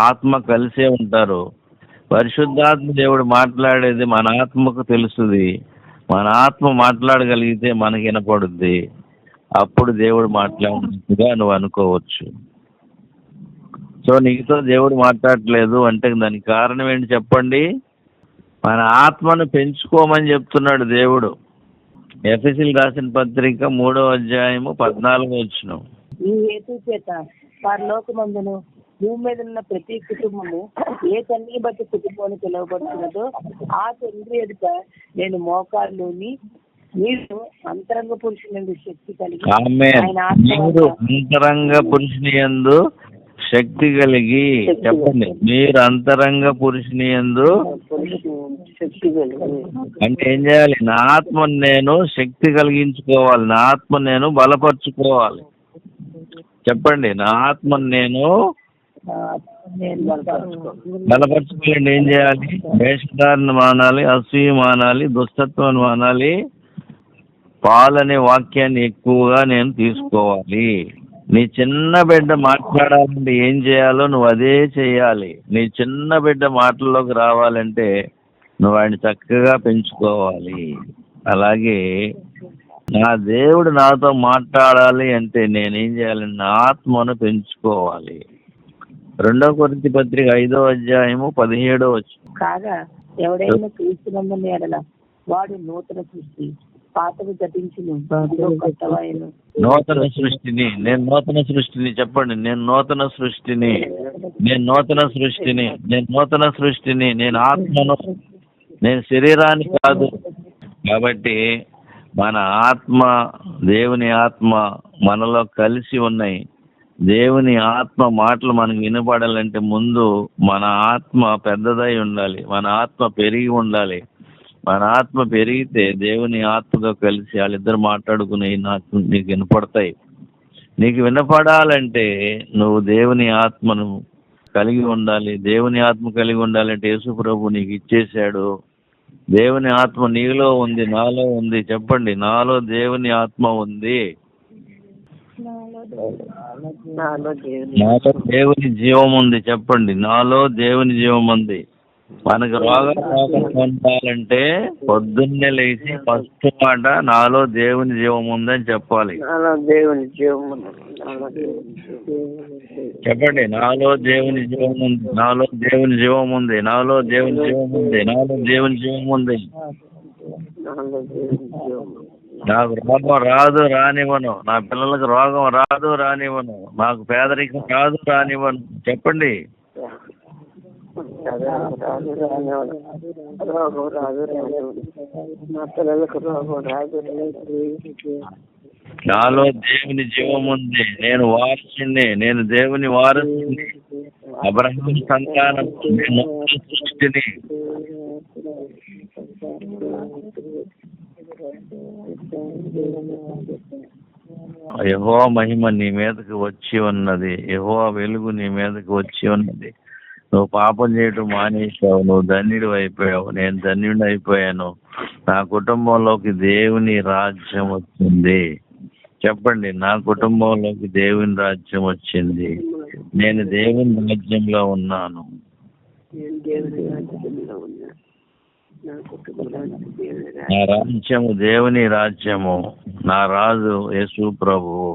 ఆత్మ కలిసే ఉంటారు. పరిశుద్ధాత్మ దేవుడు మాట్లాడేది మన ఆత్మకు తెలుస్తుంది. మన ఆత్మ మాట్లాడగలిగితే మనకి వినపడుద్ది. అప్పుడు దేవుడు మాట్లాడినట్టుగా నువ్వు అనుకోవచ్చు. సో నీతో దేవుడు మాట్లాడట్లేదు అంటే దానికి కారణం ఏంటి చెప్పండి? మన ఆత్మను పెంచుకోమని చెప్తున్నాడు దేవుడు. ఎఫెసీయులకు రాసిన పత్రిక 3వ అధ్యాయము 14వ వచనం. ఈ హేతు చేత పరలోకమందును భూమి మీద ఉన్న ప్రతి కుటుంబము ఏ తండ్రిని బట్టి కుటుంబాన్ని పిలువబడుతున్నదో ఆ తండ్రి ఎదుట నేను మోకాళ్ళుని మీరు అంతరంగ పురుషుని శక్తి కలిగి మీరు అంతరంగ పురుషుని యందు శక్తి కలిగి. చెప్పండి. మీరు అంతరంగ పురుషుని యందు అంటే ఏం చేయాలి? నా ఆత్మను నేను శక్తి కలిగించుకోవాలి, నా ఆత్మను నేను బలపరుచుకోవాలి. చెప్పండి. నా ఆత్మను నేను బలపరచుకోవాలండి ఏం చేయాలి? వేషధారణ మానాలి, అసూయ మానాలి, దుష్టత్వాన్ని మానాలి, పాలనే వాక్యాన్ని ఎక్కువగా నేను తీసుకోవాలి. నీ చిన్న బిడ్డ మాట్లాడాలంటే ఏం చేయాలో నువ్వు అదే చేయాలి. నీ చిన్న బిడ్డ మాటల్లోకి రావాలంటే నువ్వు ఆయన చక్కగా పెంచుకోవాలి. అలాగే నా దేవుడు నాతో మాట్లాడాలి అంటే నేనేం చేయాలి? నా ఆత్మను పెంచుకోవాలి. 2వ కొరింథీ పత్రిక 5వ అధ్యాయము 17వ వచనం. కాగా ఎవడైనా క్రీస్తునందున్న ఎడల వాడు నూతన సృష్టి, పాతవి గతించును, కొత్తవాయెను. నూతన సృష్టిని, నేను నూతన సృష్టిని. చెప్పండి. నేను నూతన సృష్టిని, నేను నూతన సృష్టిని, నేను నూతన సృష్టిని. నేను ఆత్మను, నేను శరీరాన్ని కాదు. కాబట్టి మన ఆత్మ, దేవుని ఆత్మ మనలో కలిసి ఉన్నాయి. దేవుని ఆత్మ మాటలు మనకు వినపడాలంటే ముందు మన ఆత్మ పెద్దదై ఉండాలి, మన ఆత్మ పెరిగి ఉండాలి. మన ఆత్మ పెరిగితే దేవుని ఆత్మతో కలిసి వాళ్ళిద్దరు మాట్లాడుకుని నాకు నీకు వినపడతాయి. నీకు వినపడాలంటే నువ్వు దేవుని ఆత్మను కలిగి ఉండాలి. దేవుని ఆత్మ కలిగి ఉండాలంటే యేసు ప్రభు నీకు ఇచ్చేశాడు. దేవుని ఆత్మ నీలో ఉంది, నాలో ఉంది. చెప్పండి, నాలో దేవుని ఆత్మ ఉంది, నాలో దేవుని జీవం ఉంది. చెప్పండి, నాలో దేవుని జీవం ఉంది. మనకు రోగం ఉండాలంటే పొద్దున్నే లేచి ఫస్ట్ మాట నాలో దేవుని జీవం ఉందని చెప్పాలి. చెప్పండి, నాలో దేవుని జీవం ఉంది, నాలో దేవుని జీవం ఉంది, నాలో దేవుని జీవం ఉంది, నాలో దేవుని జీవం ఉంది. నాకు రోగం రాదు రానివ్వను, నా పిల్లలకు రోగం రాదు రానివ్వను, నాకు పేదరికం రాదు రానివ్వను. చెప్పండి, నాలో దేవుని జీవం ఉంది, నేను వారసుని, నేను దేవుని వారసుని, అబ్రహాము సంతానం, నేను సృష్టిని. యెహోవా మహిమ నీ మీదకి వచ్చి ఉన్నది, యెహోవా వెలుగు నీ మీదకి వచ్చి ఉన్నది. నువ్వు పాపం చేయటం మానేశావు, నువ్వు ధన్యుడు అయిపోయావు, నేను ధన్యుడు అయిపోయాను. నా కుటుంబంలోకి దేవుని రాజ్యం వచ్చింది. చెప్పండి, నా కుటుంబంలోకి దేవుని రాజ్యం వచ్చింది. నేను దేవుని రాజ్యంలో ఉన్నాను. నా రాజ్యము దేవుని రాజ్యము, నా రాజు యేసు ప్రభువు.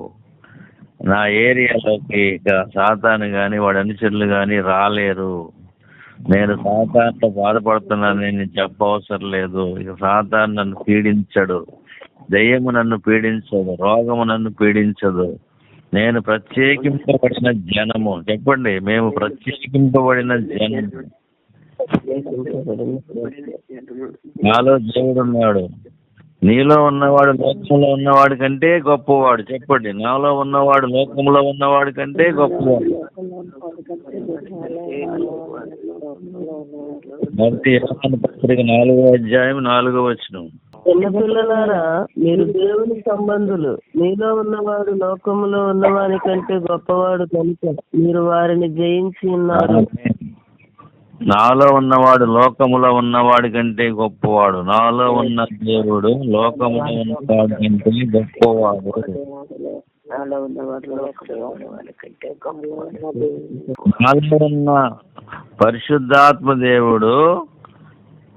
నా ఏరియాలోకి ఇక సాతాను కానీ వాడి అనుచరులు కానీ రాలేరు. నేను సాతానుతో బాధపడుతున్నాను, నేను చెప్పవసరం లేదు. ఇక సాతాను నన్ను పీడించడు, దయ్యము నన్ను పీడించదు, రోగము నన్ను పీడించదు. నేను ప్రత్యేకింపబడిన జనము. చెప్పండి, మేము ప్రత్యేకింపబడిన జనము. నాలో దేవుడు ఉన్నాడు. నీలో ఉన్నవాడు లోకంలో ఉన్నవాడి కంటే గొప్పవాడు. చెప్పండి, నాలో ఉన్నవాడు లోకంలో ఉన్నవాడి కంటే గొప్పవాడు. మొదటి యోహాను పత్రిక 4వ అధ్యాయం 4వ వచనం. చిన్నపిల్లలారా, మీరు దేవుని సంబంధులు, మీలో ఉన్నవాడు లోకములో ఉన్నవాని కంటే గొప్పవాడు కనుక మీరు వారిని జయించి ఉన్నారు. నాలో ఉన్నవాడు లోకములో ఉన్నవాడి కంటే గొప్పవాడు. నాలో ఉన్న దేవుడు లోకములో ఉన్నవాడి కంటే గొప్పవాడు. నాలో ఉన్న పరిశుద్ధాత్మ దేవుడు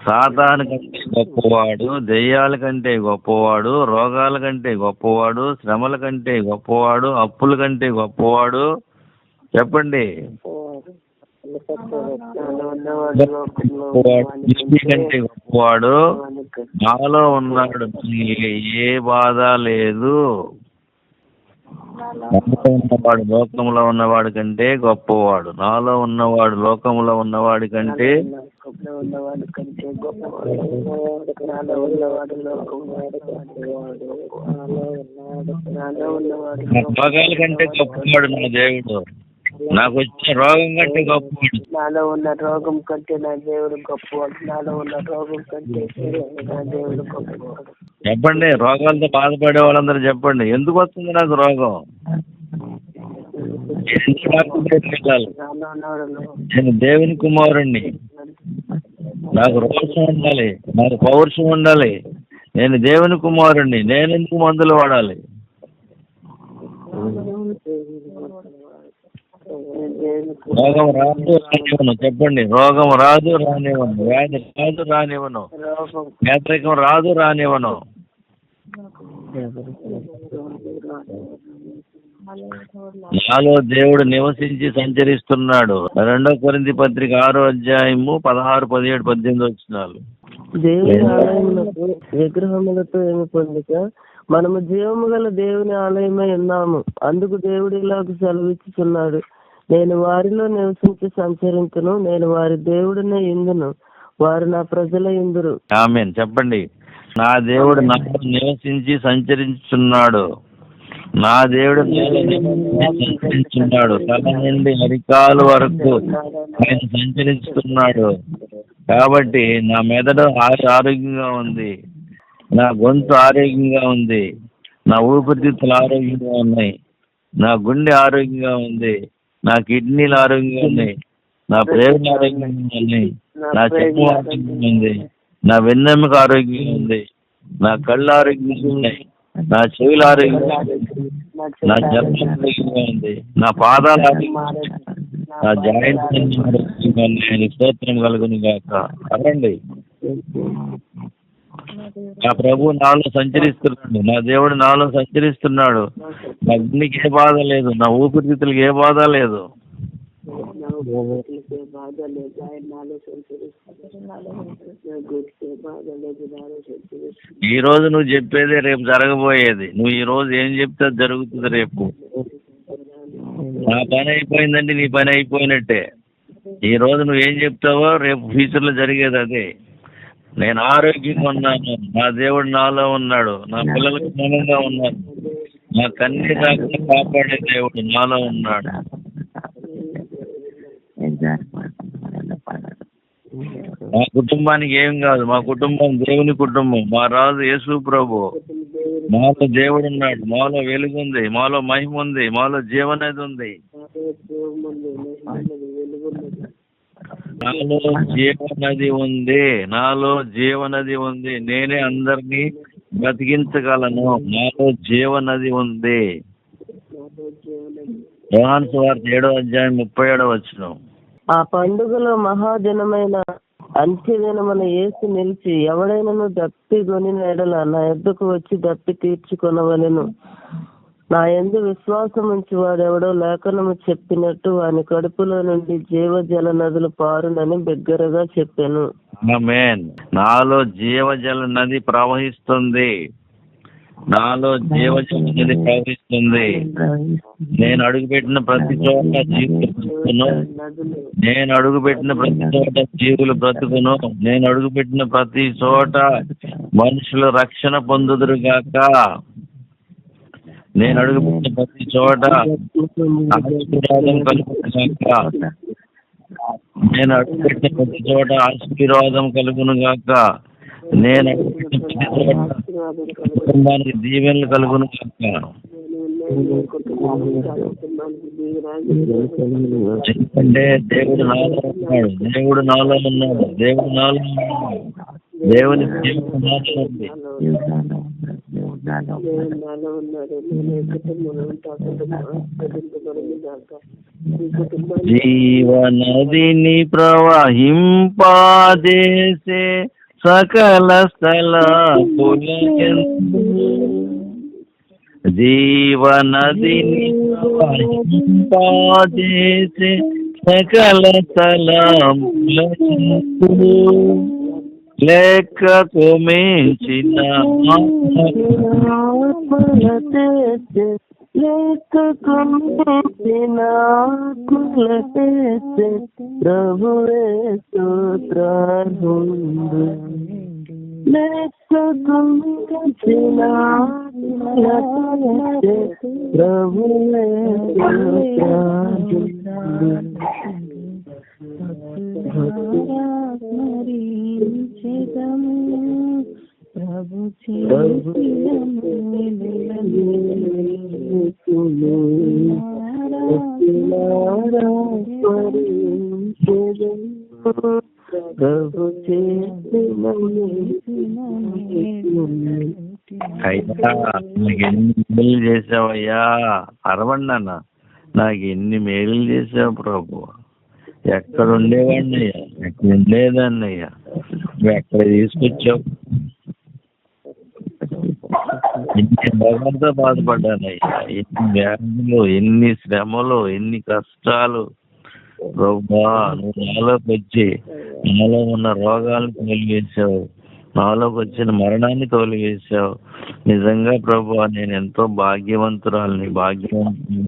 సాతాను కంటే గొప్పవాడు, దెయ్యాల కంటే గొప్పవాడు, రోగాల కంటే గొప్పవాడు, శ్రమల కంటే గొప్పవాడు, అప్పుల కంటే గొప్పవాడు. చెప్పండి, కంటే గొప్పవాడు. నాలో ఉన్నాడు, ఏ బాధ లేదు. నాలో ఉన్నవాడు లోకంలో ఉన్నవాడి కంటే గొప్పవాడు. నాలో ఉన్నవాడు లోకంలో ఉన్నవాడి కంటే రోగాల కంటే గొప్పవాడు నా దేవుడు. నాకు వచ్చిన రోగం కంటే గొప్పవాడు. నాలో ఉన్న రోగం కంటే నా దేవుడు గొప్పవాడు. నాలో ఉన్న రోగం కంటే నా దేవుడు గొప్పవాడు. చెప్పండి, రోగాలతో బాధపడే వాళ్ళందరూ చెప్పండి, ఎందుకు వస్తుంది నాకు రోగం? నేను దేవుని కుమారుణ్ణి, నాకు రోషం ఉండాలి, నాకు పౌరుషం ఉండాలి. నేను దేవుని కుమారుణ్ణి, నేను ఎందుకు మందులు వాడాలి? రోగం రాదు రానివ్వను. చెప్పండి, రోగం రాదు రానివ్వను, వ్యాధి రాదు రానివ్వను, పేదరికం రాదు రానివ్వను. నాలో దేవుడు నివసించి సంచరిస్తున్నాడు. 2 కొరింథీ పత్రిక 6వ అధ్యాయము 16, 17, 18 వచనాలు. దేవుని ఆలయములకు విగ్రహములతో ఏమి పొందుక మనము జీవము గల దేవుని ఆలయమై ఉన్నాము. అందుకు దేవుడు ఇలాగ సెలవిచ్చుచున్నాడు, నేను వారిలో నివసించి సంచరించును, నేను వారి దేవుడినే ఇందును, వారు నా ప్రజల ఇందురు. ఆమేన్. చెప్పండి, నా దేవుడు నాలో నివసించి సంచరించుచున్నాడు. నా దేవుడు సంచరించున్నాడు, తల నుండి అరికాలు వరకు ఆయన సంచరిస్తున్నాడు. కాబట్టి నా మెదడు ఆరోగ్యంగా ఉంది, నా గొంతు ఆరోగ్యంగా ఉంది, నా ఊపిరితిత్తులు ఆరోగ్యంగా ఉన్నాయి, నా గుండె ఆరోగ్యంగా ఉంది, నా కిడ్నీలు ఆరోగ్యంగా ఉన్నాయి, నా ప్రేమ ఆరోగ్యంగా ఉన్నాయి, నా చర్మం ఆరోగ్యంగా ఉంది, నా వెన్నెముక ఆరోగ్యంగా ఉంది, నా కళ్ళు ఆరోగ్యంగా ఉన్నాయి, నా చెవులు ఆరోగ్యంగా ఉంది, నా చర్మం ఆరోగ్యంగా ఉంది, నా పాదాలు ఆరోగ్యంగా ఉన్నాయి, నా జాయింట్స్ ఆరోగ్యంగా ఉన్నాయి. స్తోత్రం కలుగును గాక. అనండి, నా ప్రభు నాలో సంచరిస్తున్నాడు, నా దేవుడు నాలో సంచరిస్తున్నాడు. నా గుండెకి ఏ బాధ లేదు, నా ఊపిరితిత్తులకి ఏ బాధ లేదు. ఈ రోజు నువ్వు చెప్పేదే రేపు జరగబోయేది. నువ్వు ఈ రోజు ఏం చెప్తే అది జరుగుతుంది రేపు. నా పని అయిపోయిందంటే నీ పని అయిపోయినట్టే. ఈ రోజు నువ్వు ఏం చెప్తావో రేపు ఫ్యూచర్లో జరిగేది అదే. నేను ఆరోగ్యంగా ఉన్నాను, నా దేవుడు నాలో ఉన్నాడు, నా పిల్లలకు క్షేమంగా ఉన్నాను, నా కన్నీ కాకుండా కాపాడే దేవుడు నాలో ఉన్నాడు. మా కుటుంబానికి ఏం కాదు, మా కుటుంబం దేవుని కుటుంబం. మా రాజు యేసు ప్రభు. మాలో దేవుడు ఉన్నాడు, మాలో వెలుగుంది, మాలో మహిమ ఉంది, మాలో జీవనది ఉంది. నాలో జీవనది ఉంది, నాలో జీవనది ఉంది. నేనే అందరినీ బ్రతికించగలను. నాలో జీవనది ఉంది. యోహాను సువార్త 7:37. ఆ పండుగలో మహాదినమైన అంత్యదినమున యేసు నిలిచి, ఎవడైనను దప్పిగొనిన ఎడల నా యొద్దకు వచ్చి దప్పి తీర్చుకొనవలెను. నా యందు విశ్వాసం ఉంచి వాడెవడో లేఖనము చెప్పినట్టు వాని కడుపులో నుండి జీవజల నదులు పారునని బిగ్గరగా చెప్పాను. ఆమేన్. నాలో జీవజల నది ప్రవహిస్తుంది, నాలో జీవజల నది ప్రవహిస్తుంది. నేను అడుగుపెట్టిన ప్రతి చోట జీవులు బ్రతుకును, నేను అడుగుపెట్టిన ప్రతి చోట జీవులు బ్రతుకును, నేను అడుగుపెట్టిన ప్రతి చోట మనుషులు రక్షణ పొందుదురుగాక. నేను అడుగుపెట్టిన ప్రతి చోట ఆశీర్వాదం కలుగునుగాక. నేను అడుగుపెట్టిన ప్రతి చోట ఆశీర్వాదం కలుగునుగాక. నేను అడుగుపెట్టిన ప్రతి చోట కుటుంబానికి దీవెనలు కలుగునుగాక. ఎందుకంటే దేవుడు నాలో ఉన్నాడు, దేవుడు నాలో ఉన్నాడు, దేవుడు నాలో ఉన్నాడు, దేవుని జీవితం నాలో ఉంది. జీవనదిని ప్రవహింపజేసే సకల స్థలములందు, జీవనదిని ప్రవహింపజేసే సకల స్థలములందు, లెక్కకు మించిన ప్రభువే స్తోత్రార్హుడు. లెక్కకు మించిన ప్రభువే అయ్యా నాకు ఎన్ని మేలు చేసావయ్యా. అరవండి అన్న, నాకు ఎన్ని మేలు చేసావు ప్రభు. ఎక్కడ ఉండేవాడిని అయ్యా, ఎక్కడ ఉండేదాన్ని అయ్యా, నువ్వు ఎక్కడ తీసుకొచ్చావు. ఎన్ని రోగాలతో బాధపడ్డానయ్యా, ఎన్ని వ్యాధులు, ఎన్ని శ్రమలు, ఎన్ని కష్టాలు. ప్రభువా, నువ్వు నాలోకి వచ్చి నాలో ఉన్న రోగాలను తొలగించావు, నాలోకి వచ్చిన మరణాన్ని తొలగించావు. నిజంగా ప్రభువా, నేను ఎంతో భాగ్యవంతురాలని, భాగ్యవంతుని.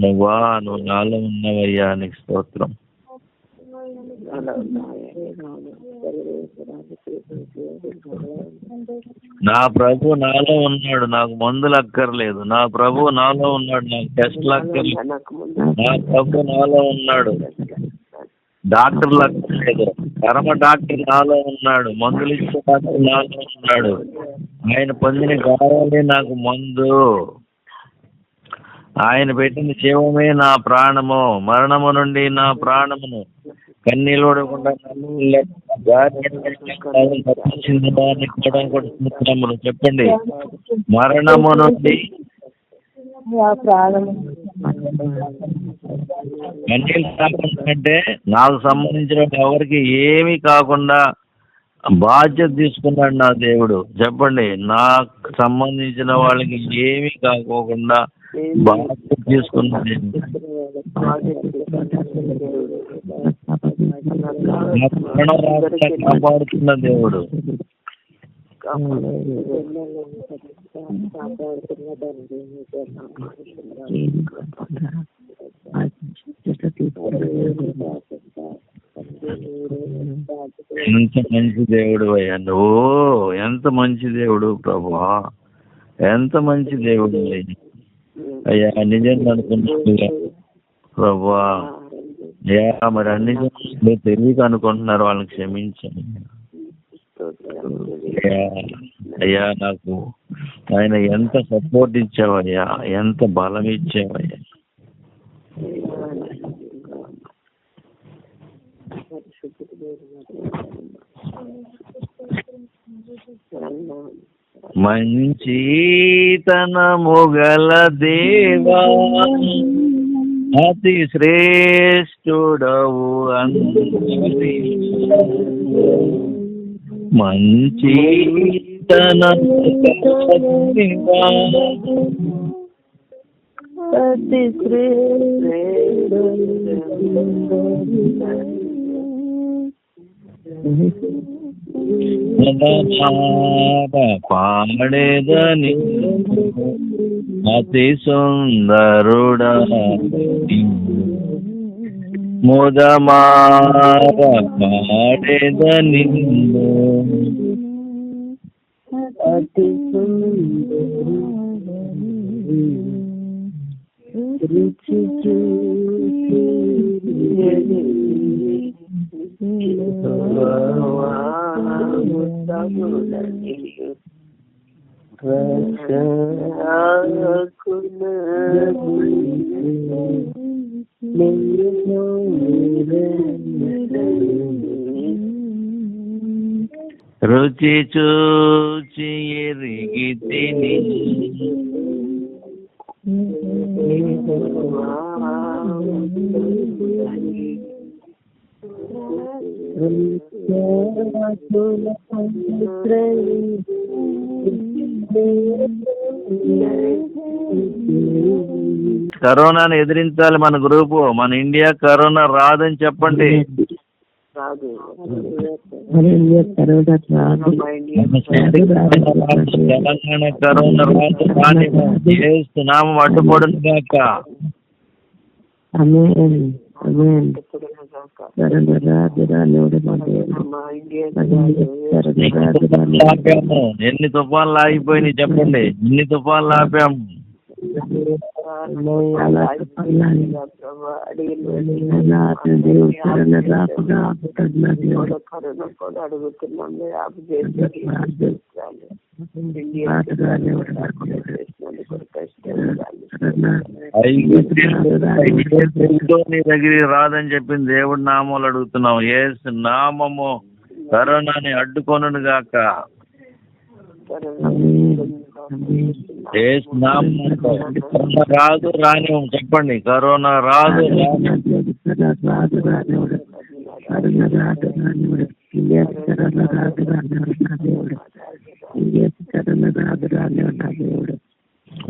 నువ్వా, నువ్వు నాలో ఉన్నవయ్యా, నీకు స్తోత్రం. నా ప్రభు నాలో ఉన్నాడు, నాకు మందులు అక్కర్లేదు. నా ప్రభు నాలో ఉన్నాడు, నాకు టెస్ట్లు అక్కర్లేదు. నా ప్రభు నాలో ఉన్నాడు, డాక్టర్లు అక్కర్లేదు. పరమ డాక్టర్ నాలో ఉన్నాడు, మందులు ఇచ్చే డాక్టర్ నాలో ఉన్నాడు. ఆయన పొందిన గాయాలే నాకు మందు. ఆయన పెట్టిన జీవమే నా ప్రాణము, మరణము నుండి నా ప్రాణమును కన్నీలోడకుండా చెప్పండి. మరణము నుండి కన్నీళ్ళు కాకుండా అంటే నాకు సంబంధించిన ఎవరికి ఏమీ కాకుండా బాధ్యత తీసుకున్నాడు నా దేవుడు. చెప్పండి, నాకు సంబంధించిన వాళ్ళకి ఏమీ కాకోకుండా బాధ్యత తీసుకున్నాడు. కాపాడుతున్న దేవుడు. ఎంత మంచి దేవుడు అయ్యా నువ్వు, ఎంత మంచి దేవుడు ప్రభా, ఎంత మంచి దేవుడు అయ్యా. నిజంగా అనుకుంటున్నా ప్రభా అయ్యా, మరి అన్ని తెలియక అనుకుంటున్నారు, వాళ్ళని క్షమించండి అయ్యా. నాకు ఆయన ఎంత సపోర్ట్ ఇచ్చావయ్యా, ఎంత బలం ఇచ్చావయ్యా. మంచి తనము గల దేవా, అతి శ్రేష్ఠుడవు అందరి మంచి తనము గల దేవా, అతి పాడేదని అతి సుందరుడా ముదమార పాడేదని అతి రుచి రుచి చూచి ఎరిగి తిని కరోనాను ఎదిరించాలి మన గ్రూపు. మన ఇండియా కరోనా రాదని చెప్పండి. తెలంగాణ కరోనా రాదు, నామం అడ్డుపడును గాక. ఎన్ని తుఫాన్లు ఆగిపోయినాయి చెప్పండి, ఎన్ని తుఫాన్లు ఆపాము. నీ దగ్గర రాదని చెప్పింది దేవుడి నామాలు అడుగుతున్నాం. యేసు నామము కరోనాని అడ్డుకొనును గాక. యేసు నామముతో కరోనా రాదు రాని చెప్పండి. కరోనా రాదు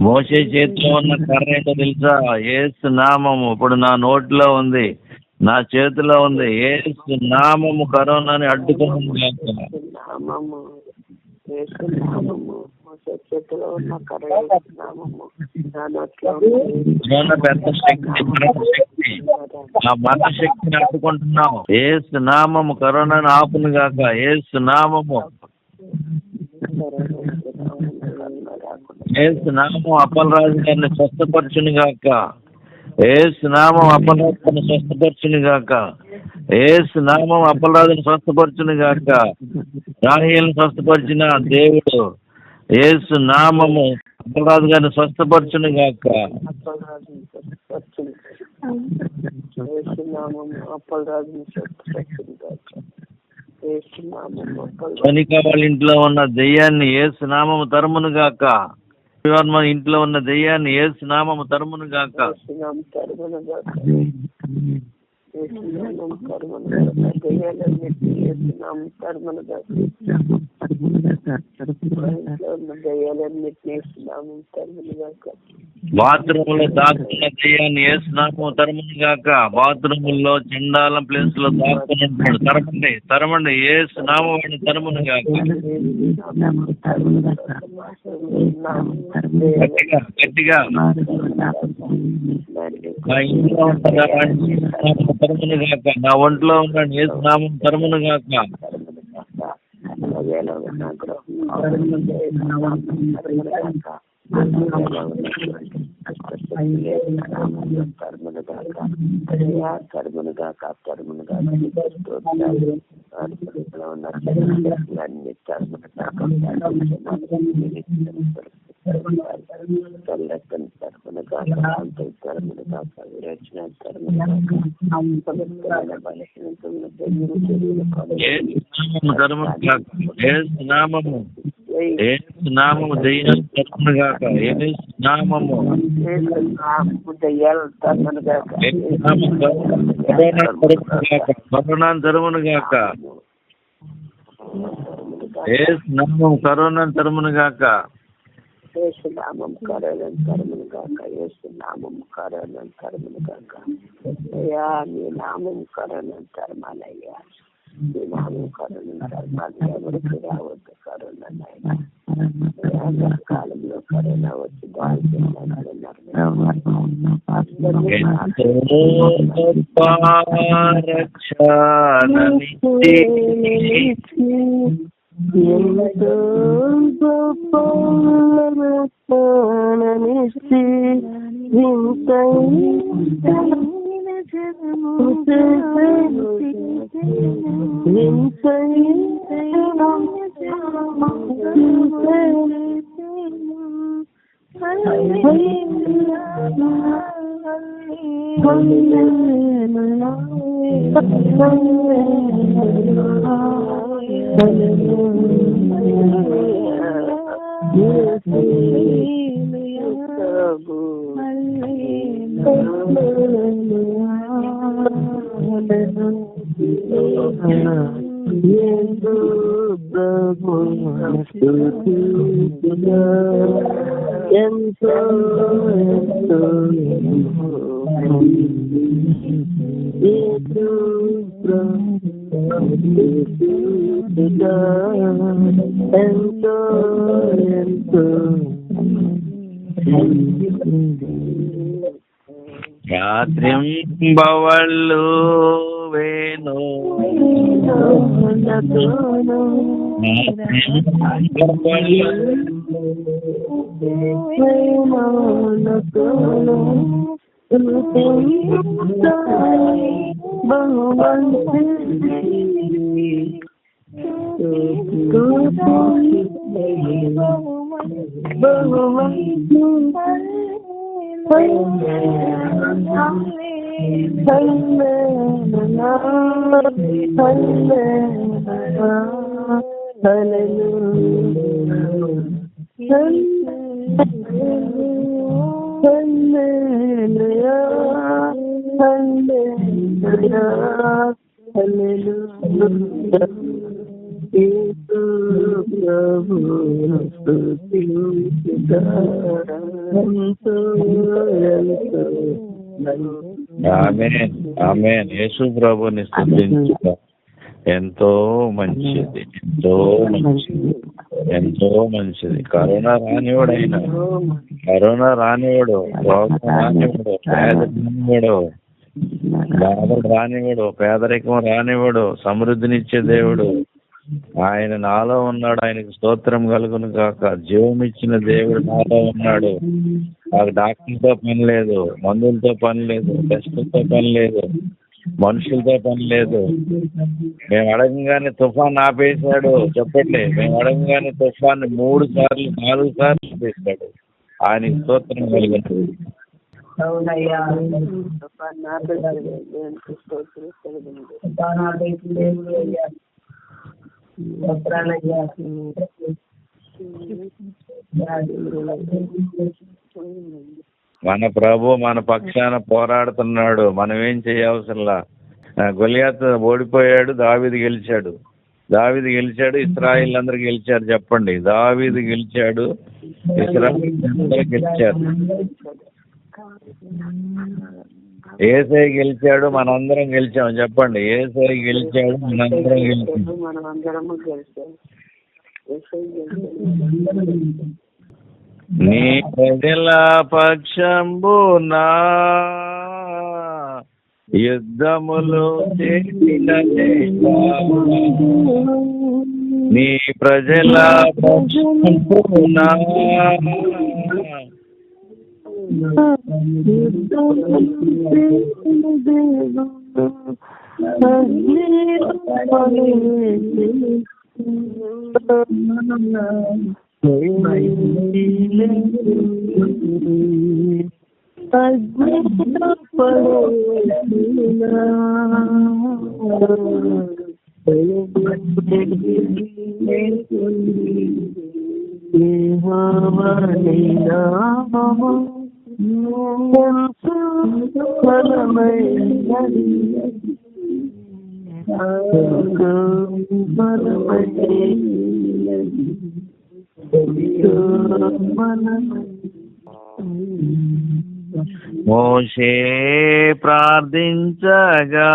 మోసే చేతిలో ఉన్న కర్ర ఏంటో తెలుసా? యేసు నామము ఇప్పుడు నా నోట్లో ఉంది, నా చేతిలో ఉంది. యేసు నామము కరోనాని అడ్డుకుని పెద్ద శక్తి, ఆ మన శక్తిని అడ్డుకుంటున్నాం. యేసు నామము కరోనాని ఆపును గాక. యేసు నామము, యేసు నామం అప్పలరాజు గారిని స్వస్థపరచును గాక. యేసు నామం అప్పలరాజు గారిని స్వస్థపరచును గాక. యేసు నామం అప్పలరాజుని స్వస్థపరచును గాక. రాహేలుని స్వస్థపరిచిన దేవుడు యేసు నామము అప్పలరాజు గారిని స్వస్థపరచును గాక. అప్పలరాజుని స్వస్థపరచును యేసునామం. అప్పలరాజుని స్వస్థపరచును గాక యేసునామం. కనిక వాళ్ళ ఇంట్లో ఉన్న దెయ్యాన్ని యేసు నామము తరుమును గాక. మన ఇంట్లో ఉన్న దెయ్యాన్ని యేసు నామము తరుమును గాక. యేసునామం తరుమును గాక యేసునామం తరుమును గాక దెయ్యాలన్నిటినీ యేసునామం తరుమును గాక ఇంట్లో ఉన్న దెయ్యాలన్నిటినీ యేసునామం తరుమును గాక. బాత్రూములో దాక్కున్న దెయ్యాన్ని యేసు నామము తరుమును గాక. బాత్రూముల్లో చండాలం ప్లేస్ లో దాక్కుని ఉంటాడు. తరమండి యేసు నామముని తరుమును గాక. గట్టిగా నా ఇంట్లో ఉంటారా తరుమును గాక. నా ఒంట్లో ఉన్నాడు యేసు నామం తరుమును గాక. నామము దెయ్యాలు తరుమును గాక. నామము కరోనాను తరుమును గాక. నామం కరోనాను తరుమును గాక. యేసునామం కరోనాను తరుమును గాక యేసునామం కరోనాను తరుమును గాక. అయ్యా నీ నామం కరోనాను తరమాలయ్యా. నీ నామం కరోనాను తరమాలి. ఎవరికి రావద్దు కరోనా నాయన. కాలంలో కరోనా వచ్చి రాత్రింబవళ్ళు వేణు ఆమేన్ ఆమేన్. యేసు ప్రభుని స్తుతించుట ఎంతో మంచిది, ఎంతో మంచిది, ఎంతో మంచిది. కరోనా రానివాడు అయినా, కరోనా రానివాడు, రోగం రానివాడు, రానివాడు, బాధలు రానివాడు, పేదరికం రానివాడు, సమృద్ధినిచ్చే దేవుడు ఆయన నాలో ఉన్నాడు. ఆయనకు స్తోత్రం కలుగును గాక. జీవం ఇచ్చిన దేవుడు నాలో ఉన్నాడు. నాకు డాక్టర్తో పని లేదు, మందులతో పని లేదు, టెస్టులతో పని లేదు, మనుషులతో పని లేదు. మేము అడగంగానే తుఫాన్ ఆపేశాడు. చెప్పండి, మేము అడగంగానే తుఫాన్ 3 సార్లు 4 సార్లు ఆపేశాడు. ఆయనకి స్తోత్రం కలుగును. అవునయ్యా. మన ప్రభు మన పక్షాన పోరాడుతున్నాడు. మనం ఏం చేయవసరంలా. గొలియాత్ ఓడిపోయాడు, దావీదు గెలిచాడు. దావీదు గెలిచాడు, ఇశ్రాయేల్ అందరూ గెలిచారు. చెప్పండి, దావీదు గెలిచాడు, ఇశ్రాయేల్ అందరూ గెలిచారు. యేసయ్య గెలిచాడు, మనందరం గెలిచాం. చెప్పండి, యేసయ్య గెలిచాడు, మనందరం గెలిచాం. నీ ప్రజల పక్షంబునా యుద్ధములు చేసిన నీ ప్రజల పక్షంబునా మోషే ప్రార్థించగా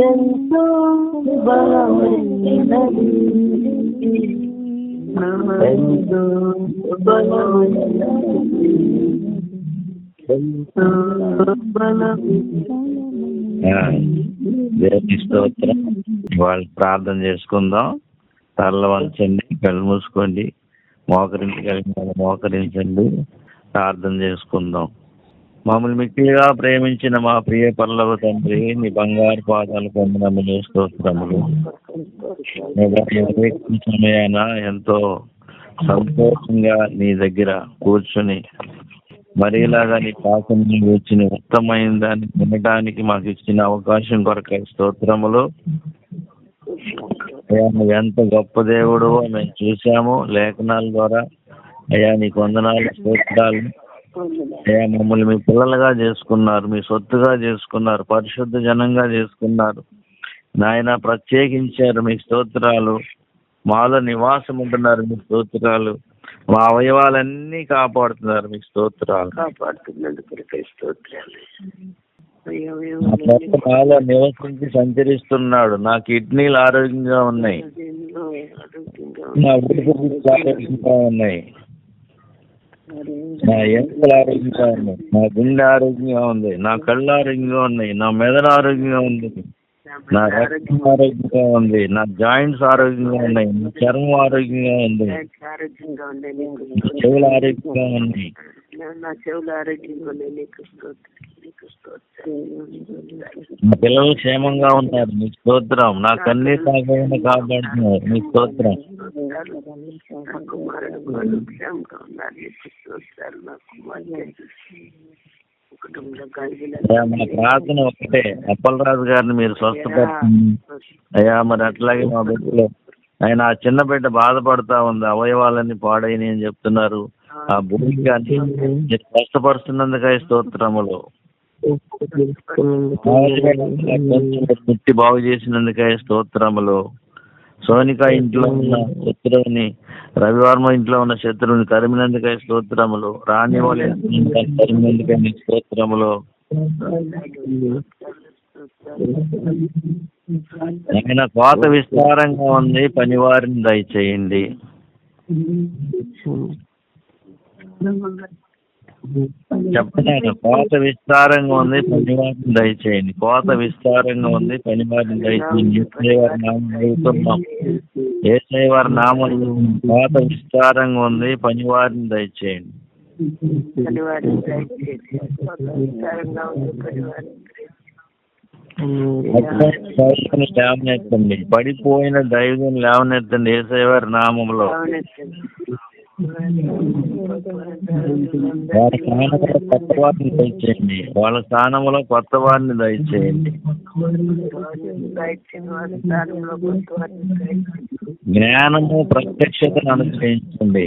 ఎంతో బలమైనది, ఎంతో బలమైనది, ఎంతో దేవుని స్తోత్రం. వాళ్ళు ప్రార్థన చేసుకుందాం. తల్ల వంచండి, కళ్ళు మూసుకోండి, మోకరించండి, ప్రార్థన చేసుకుందాం. మమ్మల్ని మిక్కిలిగా ప్రేమించిన మా ప్రియ పరలోక తండ్రి, నీ బంగారు పాదాలు పొందినములు, స్తోత్రములు. సమయాన ఎంతో సంతోషంగా నీ దగ్గర కూర్చుని మరీలాగా నీ పాసం వచ్చిన ఉత్తమైన దాన్ని వినడానికి మాకు ఇచ్చిన అవకాశం కొరకై స్తోత్రములు. అయ్యా, నువ్వు ఎంత గొప్ప దేవుడు మేము చూసాము లేఖనాల ద్వారా. అయ్యా, నీకు వందనాలు, స్తోత్రాలు. అయ్యా, మమ్మల్ని మీ పిల్లలుగా చేసుకున్నారు, మీ సొత్తుగా చేసుకున్నారు, పరిశుద్ధ జనంగా చేసుకున్నారు. నాయన ప్రత్యేకించారు, మీ స్తోత్రాలు. మాలో నివాసం ఉంటున్నారు, మీ స్తోత్రాలు. మా అవయవాలన్నీ కాపాడుతున్నారు, మీ స్తోత్రాలు. నాలో నివసించి సంచరిస్తున్నాడు. నా కిడ్నీలు ఆరోగ్యంగా ఉన్నాయి, నా ఊపిరితిత్తులు ఆరోగ్యంగా ఉన్నాయి, నా ఎముకలు ఆరోగ్యంగా ఉన్నాయి, నా గుండె ఆరోగ్యంగా ఉంది, నా కళ్ళు ఆరోగ్యంగా ఉన్నాయి, నా మెదడు ఆరోగ్యంగా ఉంది, నా రక్తం ఆరోగ్యంగా ఉంది, నా జాయింట్స్ ఆరోగ్యంగా ఉన్నాయి, నా చర్మం ఆరోగ్యంగా ఉంది, నా చెవులు ఆరోగ్యంగా ఉన్నాయి, నా పిల్లలు క్షేమంగా ఉన్నారు, మీ స్తోత్రం. నా కన్నీ సాగకుండా కాపాడుతున్నారు, మీ స్తోత్రం. అయ్యా, మన ప్రార్థన ఒకటే, అప్పలరాజు గారిని మీరు స్వస్థపడుతుంది. అయ్యా, మరి అట్లాగే మా బిడ్డలు, ఆయన ఆ చిన్న బిడ్డ బాధపడతా ఉంది, అవయవాలన్నీ పాడైనవి అని చెప్తున్నారు. ఆ భూమికి మీరు స్వస్థపరుస్తున్నందుకై స్తోత్రములు. ముట్టి బాగు చేసినందుకై స్తోత్రములు. సోనిక ఇంట్లో ఉన్న శత్రువుని రవివర్మ ఇంట్లో ఉన్న శత్రువుని తరిమినందుకై స్తోత్రములు. రాణి వాళ్ళ తరిమినందుకై నీ స్తోత్రములు. ఆయన కోత విస్తారంగా ఉంది, పనివారిని దయచేయండి. చెప్పండి. కోత విస్తారంగా ఉంది, పనివారిని దయచేయండి. కోత విస్తారంగా ఉంది, పనివారిని దయచేయండి. యేసయ్య వారి నామం అడుగుతున్నాం. యేసయ్య వారి నామం కోత విస్తారంగా ఉంది, పనివారిని దయచేయండి. లేవనెత్తండి, పడిపోయిన దైవం లేవనెత్తండి యేసయ్య వారి నామంలో. వాళ్ళ స్థానంలో కొత్త వారిని దయచేయండి. వాళ్ళ స్థానంలో కొత్త వారిని దయచేయండి. జ్ఞానము ప్రత్యక్షతను అనుగ్రహించండి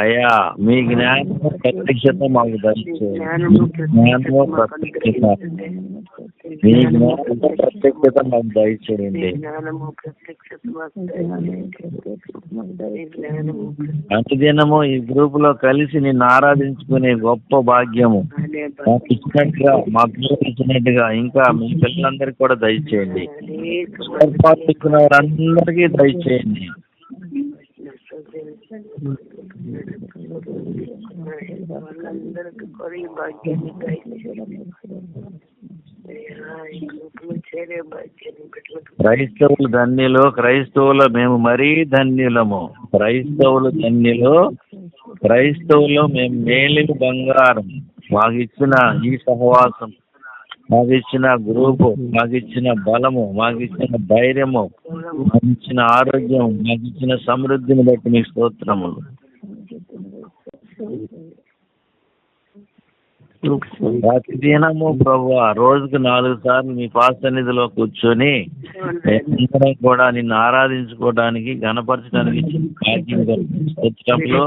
అయ్యా. మీ జ్ఞానము ప్రత్యక్షత మాకు దయచేయండి. జ్ఞానము ప్రత్యక్షత, మీ జ్ఞానము ప్రత్యక్షత మాకు దయచేయండి. ప్రతిదినము ఈ గ్రూప్ లో కలిసి నిన్ను ఆరాధించుకునే గొప్ప భాగ్యము మాకు ఇచ్చినట్టుగా, మాకు ఇచ్చినట్టుగా ఇంకా మీ పిల్లలందరికీ కూడా దయచేయండి. పాల్గొన్న వారందరికీ దయచేయండి. క్రైస్తవులు ధన్యులు, క్రైస్తవులు మేము మరీ ధన్యులము. క్రైస్తవులు ధన్యులు, క్రైస్తవులు మేము మేలిమి బంగారం. మాకు ఇచ్చిన ఈ సహవాసం, మాకు ఇచ్చిన గ్రూపు, మాకు ఇచ్చిన బలము, మాకు ఇచ్చిన ధైర్యము, మాకు ఇచ్చిన ఆరోగ్యం, మాకు ఇచ్చిన సమృద్ధిని బట్టి మీకు స్తోత్రములు. ప్రతిదినము ప్రభువా రోజుకు 4 సార్లు మీ పాద సన్నిధిలో కూర్చొని అందరం కూడా నిన్ను ఆరాధించుకోవడానికి, గణపరచడానికి స్తోత్రంలో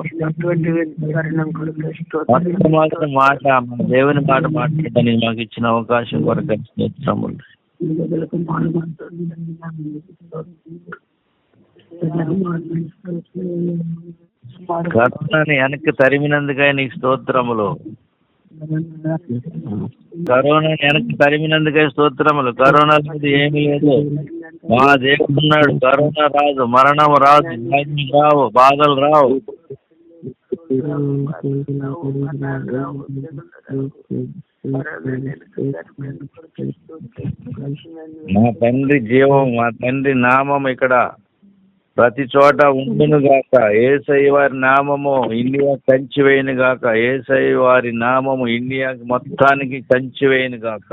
మాత్రం మాట, మన దేవుని మాట మాట్లాడడానికి మాకు ఇచ్చిన అవకాశం కొరకు స్తోత్రములు. కరోనాని వెనక్కి తరిమినందుకై నీకు స్తోత్రములు. కరోనాని వెనక్కి తరిమినందుకై స్తోత్రములు. కరోనా లేదు, ఏమీ లేదు. మా దేవుడు ఉన్నాడు. కరోనా రాదు, మరణం రాదు, వ్యాధులు రావు, బాధలు రావు. మా తండ్రి జీవం, మా తండ్రి నామం ఇక్కడ ప్రతి చోట ఉండును గాక. యేసయ్య వారి నామము ఇండియా కంచి వేయను గాక. యేసయ్య వారి నామము ఇండియా మొత్తానికి కంచి వేయను గాక.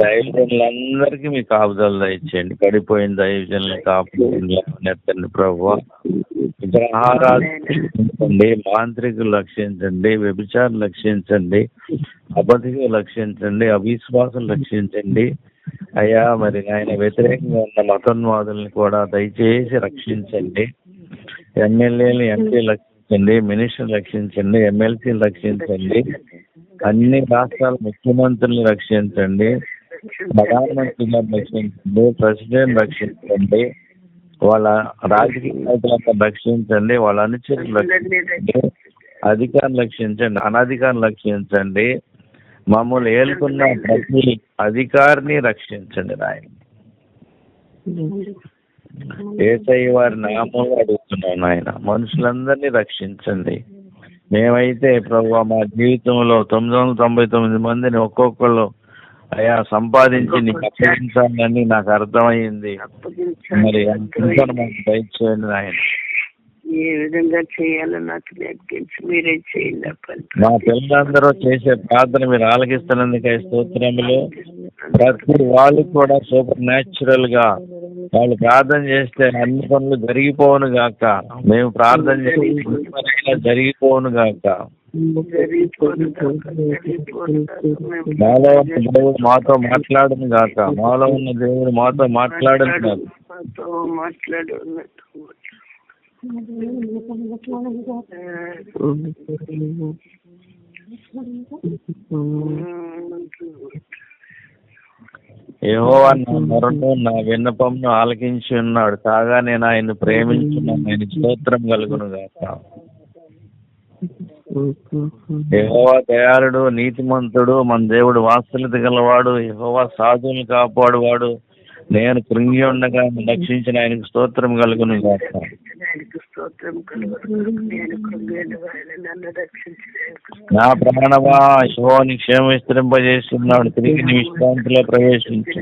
దైవజనులందరికీ మీ కాపుదలు దయచేయండి. పడిపోయిన దైవజనులు కాపుదలు ప్రభువా. విగ్రహారాధన, మాంత్రికులు రక్షించండి, వ్యభిచారం రక్షించండి, అబద్ధికులు రక్షించండి, అవిశ్వాసం రక్షించండి అయ్యా. మరి ఆయన వ్యతిరేకంగా ఉన్న మతోన్మాదుల్ని కూడా దయచేసి రక్షించండి. ఎమ్మెల్యేలు, ఎంపీలు రక్షించండి, మినిస్టర్లు రక్షించండి, ఎమ్మెల్సీలు రక్షించండి, అన్ని రాష్ట్రాల ముఖ్యమంత్రులను రక్షించండి, ప్రధానమంత్రి గారిని రక్షించండి, ప్రెసిడెంట్ రక్షించండి, వాళ్ళ రాజకీయ నాయకులను రక్షించండి, వాళ్ళ అనుచరులు రక్షించండి, అధికారులు రక్షించండి, అనధికారులు రక్షించండి, మమ్మల్ని ఏలుకున్న ప్రతి అధికారిని రక్షించండి నాయన. యేసయ్య వారి నామంలో అడుగుతున్నాం నాయన. మనుషులందరినీ రక్షించండి. మేమైతే ప్రభువా మా జీవితంలో 999 మందిని ఒక్కొక్కళ్ళు అయ్యా సంపాదించి నీకు అప్పగించాలని నాకు అర్థమైంది. మరి ఇంకా మాకు దయచేయండి నాయన. ఏ విధంగా చేయాలో నాకు నేర్పించి మీరే చేయండి. మా పిల్లలందరూ చేసే ప్రార్థన మీరు ఆలకిస్తున్నందుకే స్తోత్రములు. ప్రతి వాళ్ళు కూడా సూపర్ న్యాచురల్ గా వాళ్ళు ప్రార్థన చేస్తే అన్ని పనులు జరిగిపోవును గాక. మేము ప్రార్థన చేస్తే జరిగిపోవును గాక. మాలో ఉన్న దేవుడు మాతో మాట్లాడును గాక. మాలో ఉన్న దేవుడు మాతో మాట్లాడును గాక. యెహోవా నా మొరను నా విన్నపంను ఆలకించి ఉన్నాడు, కాగా నేను ఆయన్ని ప్రేమించున్నాను, ఆయన స్తోత్రం కలుగును గాక. యెహోవా దయాళుడు, నీతిమంతుడు, మన దేవుడు వాత్సల్యత గలవాడు. యెహోవా సాధువులను కాపాడువాడు. నేను కృంగి ఉండగా రక్షించిన ఆయనకు స్తోత్రం కలుగును గాక. నా ప్రాణమా యెహోవాని క్షేమ విస్తరింపజేస్తున్నాడు, తిరిగి నీ విశ్రాంతిలో ప్రవేశించు.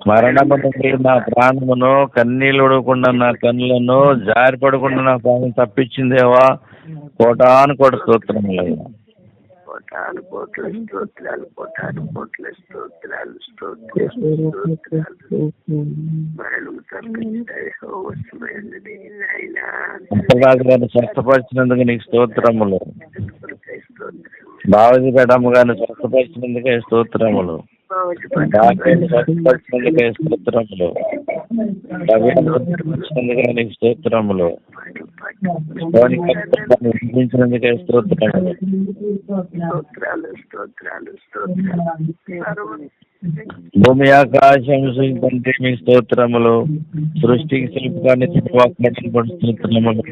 మరణము నుండి నా ప్రాణమును, కన్నీళ్ళు ఉడకుండా నా కన్నులను, జారిపడకుండా నా ప్రాణం తప్పించిందేవా. కోటాను కోట స్తోత్రములయ్యా. అప్పరాజు గారిని స్వస్థపరిచినందుకు నీకు స్తోత్రములు. బావజీ గడమ్మ గారిని స్వస్థపరిచినందుకే స్తోత్రములు. స్వస్థపరిచినందుకే స్తోత్రములు. రవించినందుకే నీకు స్తోత్రములు. వినిపించినందుకే స్తోత్రములు. భూమి ఆకాశం సృష్టించే మీ స్తోత్రములు. సృష్టికి శిల్పకాన్ని స్తోత్రములు.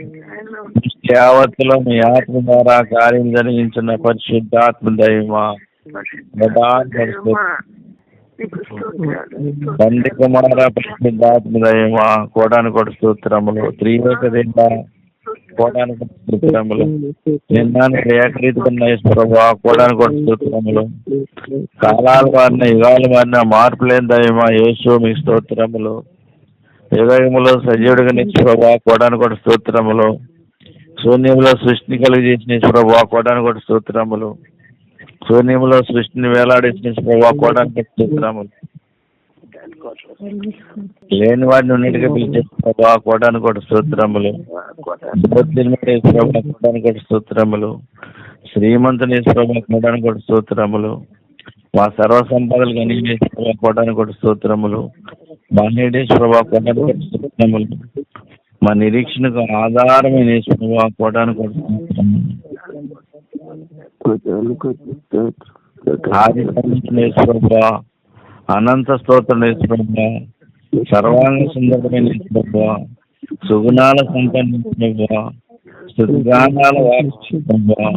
సృష్టి యావత్తులో మీ ఆత్మ ద్వారా కార్యం జరిగించిన పరిశుద్ధాత్మ దైవమా, తండ్రి కుమార పరిశుద్ధాత్మ దైవమా, కోటాను కోట స్తోత్రములు. త్రియేక దేవ కోటాను కోట స్తోత్రములు. నిన్న ఏకరీతిగా ప్రభా, కోటాను కోట స్తోత్రములు. కాలాలు మారిన, యుగాలు మారిన, మార్పు లేని దైవమా యేసు మీ స్తోత్రములు. యుగములో సజీవుడిగా నిలిచి ప్రభా, కోటాను కోట స్తోత్రములు. శూన్యంలో సృష్టిని కలిగజేసిన ప్రభా, కోటాను కోట స్తోత్రములు. శూన్యంలో సృష్టిని వేలాడేసిన ప్రభా, కోటాను కోట స్తోత్రములు. లేని వాడిని ఉన్నట్టుగా పిలిచే ప్రభా, కోటాను కోట స్తోత్రములు. ప్రభా, కోటాను కోట స్తోత్రములు. శ్రీమంతుని ప్రభా, కోటాను కోట స్తోత్రములు. మా సర్వ సంపదలు కానీ ప్రభా, కోటాను కోట స్తోత్రములు. బాహ్యడేశ్ ప్రభా, కోటాను కోట స్తోత్రములు. మా నిరీక్షణకు ఆధారమైన ప్రభా, కోటాను కోట స్తోత్రములు. ప్రభా, అనంత స్తోత్రం ప్రభా, సర్వాంగ సుందరమైన ప్రభా, సుగుణాల సంపన్న ప్రభా, స్తుతిగానాల ప్రభా,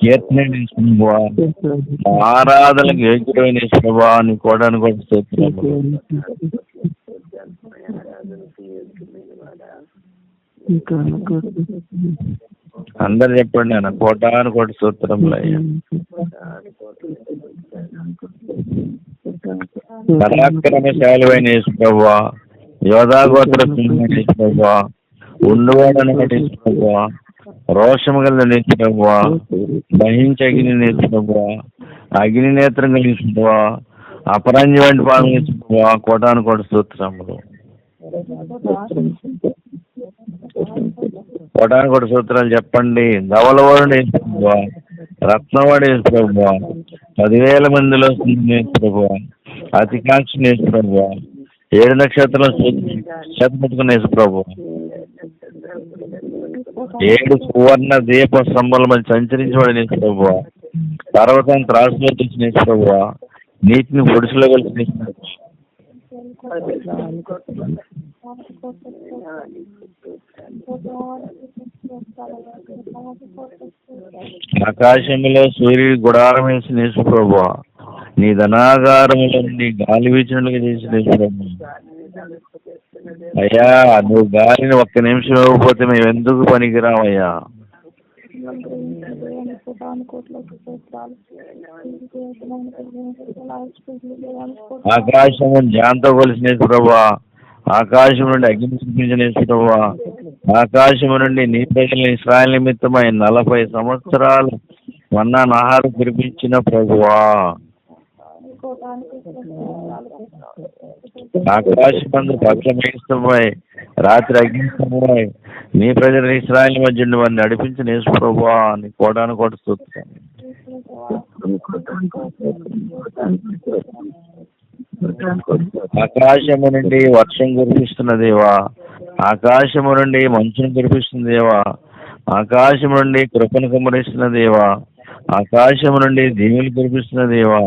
కీర్తన ప్రభా, ఆరాధనకు యోగ్యుడైన ప్రభా, నీ కోటాను కోట స్తోత్రములు. అందరు చెప్పండి అన్న, కోటాను కోట స్తోత్రములు అయ్యా. పరాక్రమశాలివైన యేసు ప్రభువా, యోధాగోత్ర యేసు ప్రభువా, ఉండువాడని యేసు ప్రభువా, రోషము కలిగిన యేసు ప్రభువా, దహించగిన యేసు ప్రభువా, అగ్ని నేత్రం కలిగిన యేసు ప్రభువా, అపరంజి వంటి పాలన యేసు ప్రభువా, కోటాను కోట స్తోత్రములు. కోటాను కోట స్తోత్రాలు చెప్పండి. ధవలవాడు యేసు ప్రభువా, రత్నవాడు యేసు ప్రభువా, 10,000 మందిలో యేసు ప్రభువా, అతికాంక్ష యేసు ప్రభువా, 7 నక్షత్రాల చేతపట్టుకున్న యేసు ప్రభువా, 7 సువర్ణ దీప స్తంభాల మధ్య సంచరించబడిన యేసు ప్రభువా, పర్వతాన్ని త్రాసులో తెచ్చిన యేసు ప్రభువా, నీటిని ఒడిసిలో కలిసిన యేసు ప్రభువా, ఆకాశంలో సూర్యుడి గుడారం వేసిన యేసు ప్రభువా, నీ ధనాగారములో నీ గాలి వీచినట్లుగా చేసిన యేసు ప్రభువా. అయ్యా, నువ్వు గాలిని 1 నిమిషం ఇవ్వకపోతే మేము ఎందుకు పనికిరామయ్యా. ఆకాశము జ్ఞానంతో కొలిసిన యేసు ప్రభువా, ఆకాశం నుండి అగ్ని చూపించిన యేసు ప్రభువా, ఆకాశము నుండి నీ ప్రజలను ఇశ్రాయేలు నిమిత్తమై 40 సంవత్సరాలు మన్నాను ఆహారం కురిపించిన ప్రభువా, ఆకాశమందు పక్షమై రాత్రి అగ్నిస్తమై నీ ప్రజలు ఇశ్రాయేలు మధ్య వారిని నడిపించిన యేసు ప్రభువా, నీ కోటాను కోట స్తోత్రం. ఆకాశము నుండి వర్షం కురిపిస్తున్న దేవా, ఆకాశము నుండి మంచును కురిపిస్తున్న దేవా, ఆకాశము నుండి కృపను కుమ్మరిస్తున్న దేవా, ఆకాశము నుండి దీవులు కురిపిస్తున్న దేవా.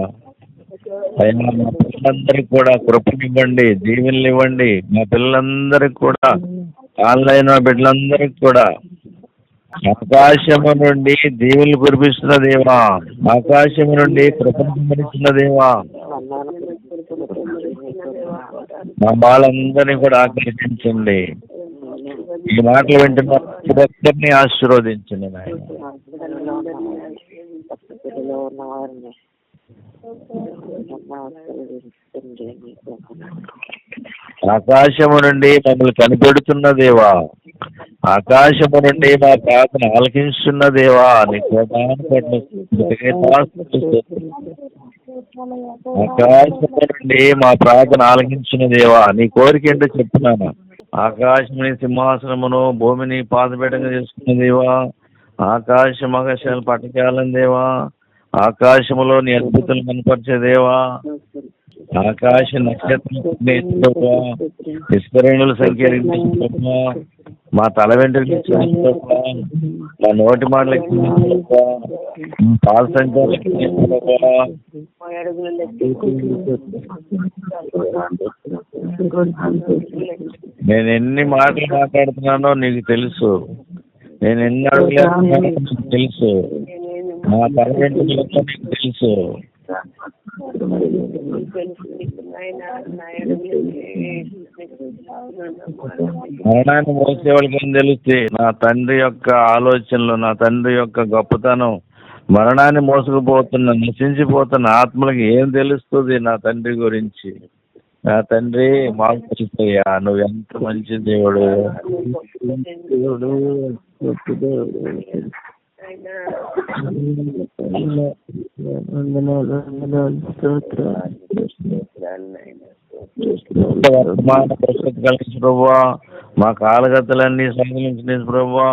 అయినా మా పిల్లలందరికీ కూడా కృపనివ్వండి, దీవెనలు ఇవ్వండి. మా పిల్లలందరికీ కూడా ఆన్లైన్ బిడ్డలందరికీ కూడా ఆకాశము నుండి దీవులు కురిపిస్తున్న దేవా, ఆకాశము నుండి కృపను కుమ్మరిస్తున్న దేవా. మా వాళ్ళందరినీ కూడా ఆకర్షించండి. ఈ మాటలు వింటున్న ప్రతి ఒక్కరిని ఆశీర్వదించండి నాయన. ఆకాశము నుండి మమ్మల్ని కనిపెడుతున్న దేవా, ఆకాశము నుండి మా ప్రార్థన ఆలకిస్తున్న దేవా, నీ ఆకాశము నుండి మా ప్రార్థన ఆలకించిన దేవా, నీ కోరిక ఏంటో చెప్తున్నాను. ఆకాశముని సింహాసనమును, భూమిని పాదపీఠంగా చేసుకున్న దేవా, ఆకాశం ఆకాశాలు పట్టకేయాలని దేవా, ఆకాశములో నీ అద్భుతాలు కనపరిచే దేవా, ఆకాశ నక్షత్రం విస్తరణల సంఖ్య మా తల వెంట్రుకలు, మా నోటి మాటలకి, పాల సంఖ్యలకి, నేను ఎన్ని మాటలు మాట్లాడుతున్నానో నీకు తెలుసు, నేను ఎన్ని అడుగులేస్తున్నానో నీకు తెలుసు, మా తల వెంట్రుకలతో నీకు తెలుసు. మరణాన్ని మోసే వాళ్ళకి ఏం తెలుస్తాయి? నా తండ్రి యొక్క ఆలోచనలు, నా తండ్రి యొక్క గొప్పతనం. మరణాన్ని మోసుకుపోతున్న, నశించిపోతున్న ఆత్మలకి ఏం తెలుస్తుంది నా తండ్రి గురించి? నా తండ్రి మాకు తెలుస్తాయా, నువ్వు ఎంత మంచి దేవుడు. వర్తమాన పరిస్థితి కలిసి ప్రభువా, మా కాలగతులన్నీ సంకలించిన ప్రభువా,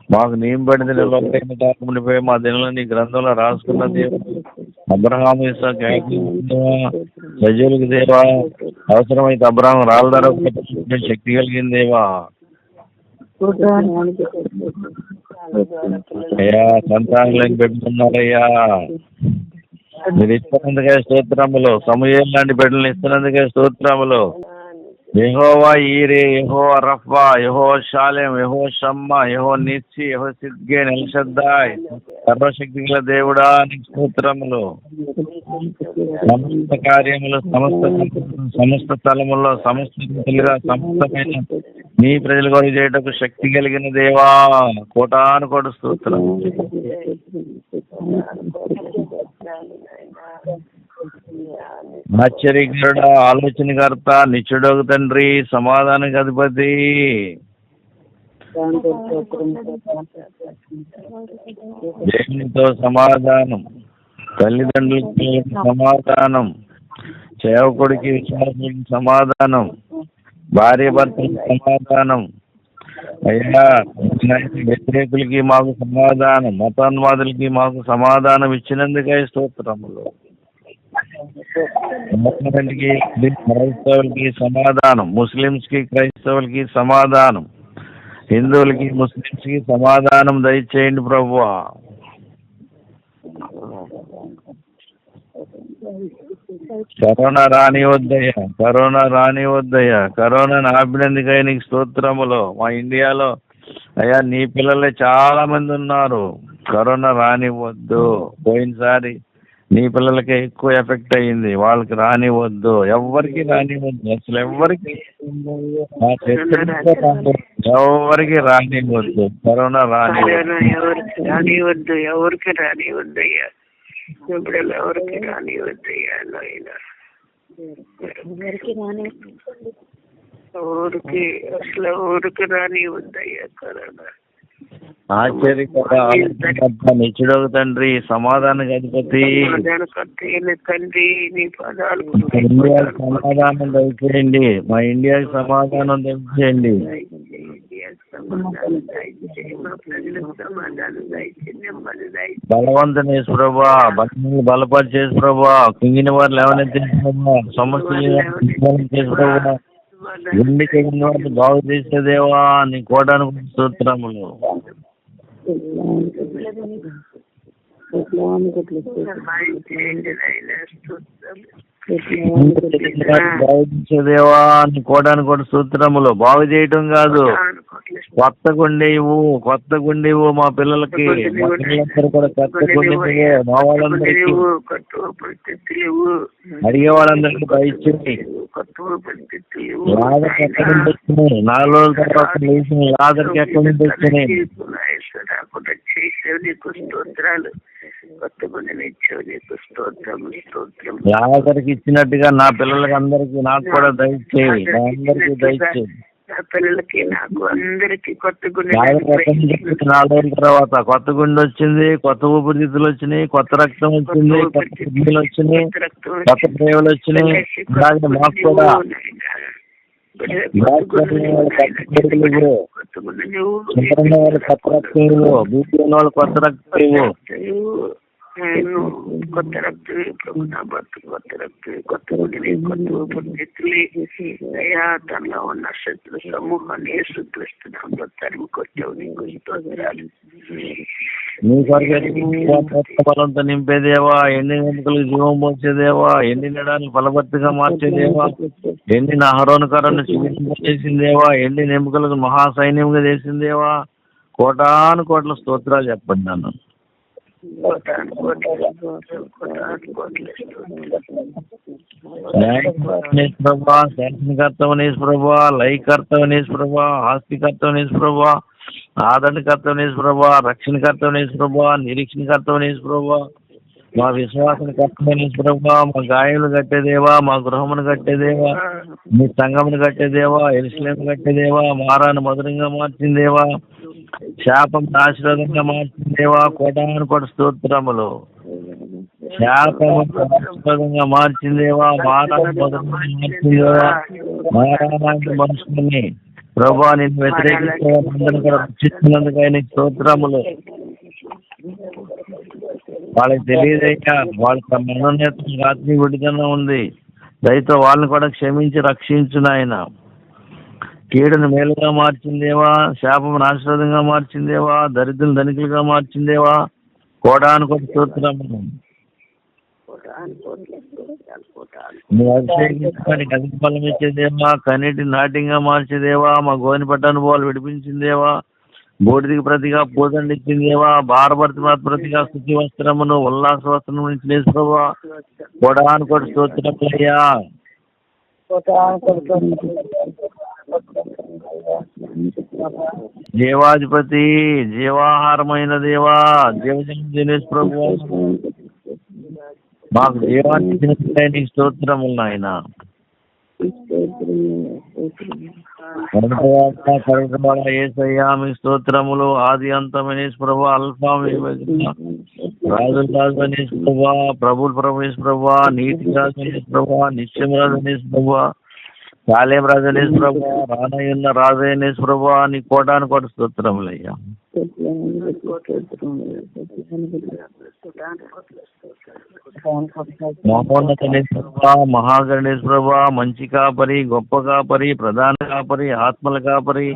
మాకు నియమబడిన నిలబడిపోయి మా దినాలను నీ గ్రంథంలో రాసుకున్న దేవా, అబ్రహాము ఇస్సాకు యాకోబుకు సజీవులకు దేవా, అవసరమైతే అబ్రహాం రాళ్ళ ధర శక్తి కలిగిన దేవా. అయ్యా సంతానం పెట్టుకున్నారయ్యా, మీరు ఇస్తున్నందుకే స్తోత్రములు. సమూయేలు లాంటి బిడ్డలను ఇస్తున్నందుకే స్తోత్రములు. యెహోవా ఈరే, యెహోవా రఫా, యెహోవా షాలేం, యెహోవా షమ్మా, యెహోవా నిస్సి, యెహోవా సిద్కేన్, ఎల్ షద్దాయ్, సర్వశక్తి గల దేవుడా నీకు స్తోత్రములు. సమస్త కార్యములు, సమస్త స్థలముల్లో, సమస్తలుగా సమస్తమైన నీ ప్రజలు కొరకు చేయటకు శక్తి కలిగిన దేవా, కోటాను కోటి స్తోత్రం. ఆశ్చర్యకరుడ, ఆలోచనకర్త, నిత్యుడొక తండ్రి, సమాధానకు అధిపతి, దేవునితో సమాధానం, తల్లిదండ్రులకి సమాధానం, సేవకుడికి విశ్వాసులకి సమాధానం, భార్య భర్తలకు సమాధానం. అయ్యా వ్యతిరేకులకి మాకు సమాధానం, మతోన్మాదులకి మాకు సమాధానం ఇచ్చినందుకే స్తోత్రములు. క్రైస్తవులకి సమాధానం, ముస్లిమ్స్కి క్రైస్తవులకి సమాధానం, హిందువులకి ముస్లిమ్స్కి సమాధానం దయచేయండి ప్రభువా. కరోనా రానివద్దయ్యా, కరోనా రానివద్దయ్యా. కరోనాను ఆపినందుకై నీకు స్తోత్రములు. మా ఇండియాలో అయ్యా నీ పిల్లలే చాలా మంది ఉన్నారు. కరోనా రానివద్దు. పోయినసారి నీ పిల్లలకే ఎక్కువ ఎఫెక్ట్ అయ్యింది, వాళ్ళకి రానివద్దు, ఎవరికి రానివద్దు, అసలు ఎవరికి ఎవరికి రానివద్దు. కరోనా రానివద్దు, ఎవరికి రానివద్దు అయ్యా. బిడ్డలు ఎవరికి రానివద్దు అయ్యా. ఎవరికి అసలు ఎవరికి రానివద్దు అయ్యా కరోనా. ఆశ్చర్యకర, నిత్యుడొక తండ్రి, సమాధానకు అధిపతి, తండ్రి నీ పదాలు సమాధానం దయచేయండి. మా ఇండియాకి సమాధానం దయచేయండి. సమాధానం దయచేయి, మా ప్రజలకు సమాధానం దయచేయి, నెమ్మది దయచేయి. బలవంతుని యేసు ప్రభా, భక్తులను బలపరిచేసు ప్రభా, కుంగిన వారు లేవనెత్తేసు ప్రభా, సమస్యలు చేసు ప్రభా, గుండె చెడిన వారిని బాగు చేసే దేవా, నీ కోటాను స్తోత్రములు. బాగు చేసేదేవా, నీ కోటాను కూడా సూత్రములు. బాగు చేయటం కాదు, కొత్త గుండె ఇవ్వు, కొత్త గుండె ఇవ్వు మా పిల్లలకి, మా పిల్లలందరూ కూడా కొత్త గుండె ఇవ్వు, మా వాళ్ళందరికీ, అడిగే వాళ్ళందరికీ దయచేయి. లాదర్కి ఎక్కడి నుంచి వచ్చినాయి, 4 రోజుల తర్వాత లేచిన లాదర్కి ఎక్కడి నుంచి వచ్చినాయి? లాదర్కి ఇచ్చినట్టుగా నా పిల్లలకి అందరికి నాకు కూడా దయచేయి, మా అందరికీ దయచేయి. పిల్లలకి నాకు అందరికి కొత్త గుండె, 4 రోజుల తర్వాత కొత్త గుండె వచ్చింది, కొత్త ఊపిరితిత్తులు వచ్చినాయి, కొత్త రక్తం వచ్చింది, కొత్త కిడ్నీలు వచ్చినాయి, కొత్త ప్రేమలు వచ్చినాయి. అలాగే మాకు కూడా కొత్త రక్తం ఇవ్వు, బీపీ ఉన్న వాళ్ళు కొత్త రక్తం ఇవ్వు. కొత్త రక్తమే ప్రభు, నా భర్తకు కొత్త రక్తమే, కొత్త గుండెని, కొత్త ఊపిరితిత్తులే అయ్యా, తనలో ఉన్న శత్రు సమూహాన్ని యేసుక్రీస్తునామములో తరిమి కొట్టావు, నీకు స్తోత్రాలు. నీ కొరకు బలంతో నింపేదేవా, ఎండి ఎముకలకు జీవం పోసేదేవా, ఎండినడానికి ఫలభర్తిగా మార్చేదేవా, ఎండిన అహరోనుకరను చేసిందేవా, ఎండిన ఎముకలకు మహాసైన్యంగా చేసిందేవా, కోటాను కోట్ల స్తోత్రాలు చెప్పండి నన్ను. ప్రభా, శాసనకర్తవనేసు ప్రభా, లయకర్తవనేసు ప్రభా, ఆస్తికర్తవనేసు ప్రభా, ఆదరణకర్తవనేసు ప్రభా, రక్షణకర్తవనేసు ప్రభా, నిరీక్షణకర్తవనేసు ప్రభా, మా విశ్వాసం కర్తవనేసు ప్రభా, మా గాయములు కట్టేదేవా, మా గృహమును కట్టేదేవా, మీ సంఘమును కట్టేదేవా, యెరూషలేము కట్టేదేవా, మారాను మధురంగా మార్చిందేవా, శాపం ఆశీర్వాదంగా మార్చిందేవా, కోటాను కోట స్తోత్రములు. శాపం ఆశీర్వాదంగా మార్చిందేవా, మారాను మధురంగా మార్చిందేవా, మారాలాంటి మనుషులని ప్రభా నిన్ను వ్యతిరేకించే అందరిని కూడా రక్షిస్తున్నందుకు ఆయన స్తోత్రములు. వాళ్ళకి తెలియదయ్యా, వాళ్ళకి మనోనేతం రాత్రి విడుదల ఉంది, దయతో వాళ్ళని కూడా క్షమించి రక్షించు నాయన. కీడును మేలుగా మార్చిందేవా, శాపమును ఆశీర్వాదంగా మార్చిందేవా, దరిద్రులను ధనికులుగా మార్చిందేవా, కోటాను కోటి స్తోత్రములు. నువ్వు అభిషేకించడానికి అధిక బలం ఇచ్చేదేవా, కన్నీటి నాట్యంగా మార్చేదేవా, మా గోని పట్టనుభవాలు విడిపించిందేవా, బూడిదికి ప్రతిగా పూజండి ఇచ్చిందేవా, భారభర్తి ప్రతిగా శుచి వస్త్రమును ఉల్లాస వస్త్రం నుంచి నేర్చుకోవా, కోటాను కోటి స్తోత్రములయ్యా. జీవాధిపతి, జీవాహారమైన దేవా, జీవజనం దినేష్ ప్రభు, మాకు జీవాన్ని ఇచ్చిన నీకు స్తోత్రములు నాయన. యేసయ్యా మీ స్తోత్రములు. ఆది అంతమైన ప్రభు, అల్ఫా రాజు రాజు అనేసి ప్రభా, ప్రభుల్ ప్రభు ప్రభా, నీతి రాజు అనేసి ప్రభా, నిత్యం రాజు అనేసి ప్రభా, కాలేం రాజు అనేసి ప్రభా, రానయ్యున్న రాజు అనేసి ప్రభా, నీ కోటాను కోట స్తోత్రములయ్యా. మహోన్నత ప్రభా, మహాగణేశ్ ప్రభా, మంచి కాపరి, గొప్ప కాపరి, ప్రధాన కాపరి, ఆత్మల కాపరి,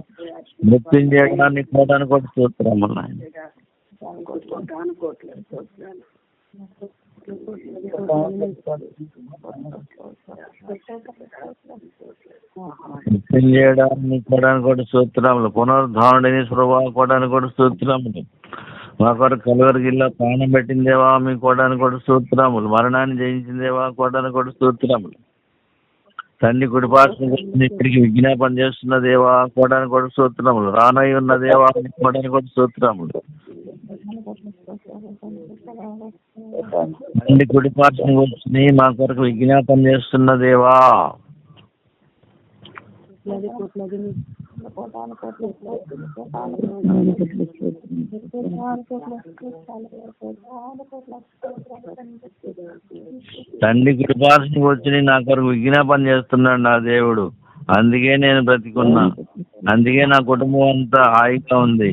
మృత్యుంజయాన్ని కోటాను కోట స్తోత్రములు నాయన. చేయడాన్ని కోటాను కోటి స్తోత్రములు. పునరుద్ధారణని ప్రభా, కోటాను కోటి స్తోత్రములు. మా కొరకు కలువరి జిల్లా ప్రాణం పెట్టిందేవా, మీ కోటాను కోటి స్తోత్రములు. మరణాన్ని జయించిందేవా, కోటాను కోటి స్తోత్రములు. తండ్రి కుడిపార్శ్వం ఇప్పటికి విజ్ఞాపన చేస్తున్న దేవా, కోటాను కోటి స్తోత్రములు. రానయ్య ఉన్న దేవా, కోటాను కోటి స్తోత్రములు. తండ్రి కుడిపార్శ్వం వచ్చి మా కొరకు విజ్ఞాపన చేస్తున్న దేవా, తండ్రి కృపాసనకి వచ్చి నా కొరకు విజ్ఞాపన చేస్తున్నాడు నా దేవుడు. అందుకే నేను బ్రతికున్నా, అందుకే నా కుటుంబం అంతా హాయిగా ఉంది.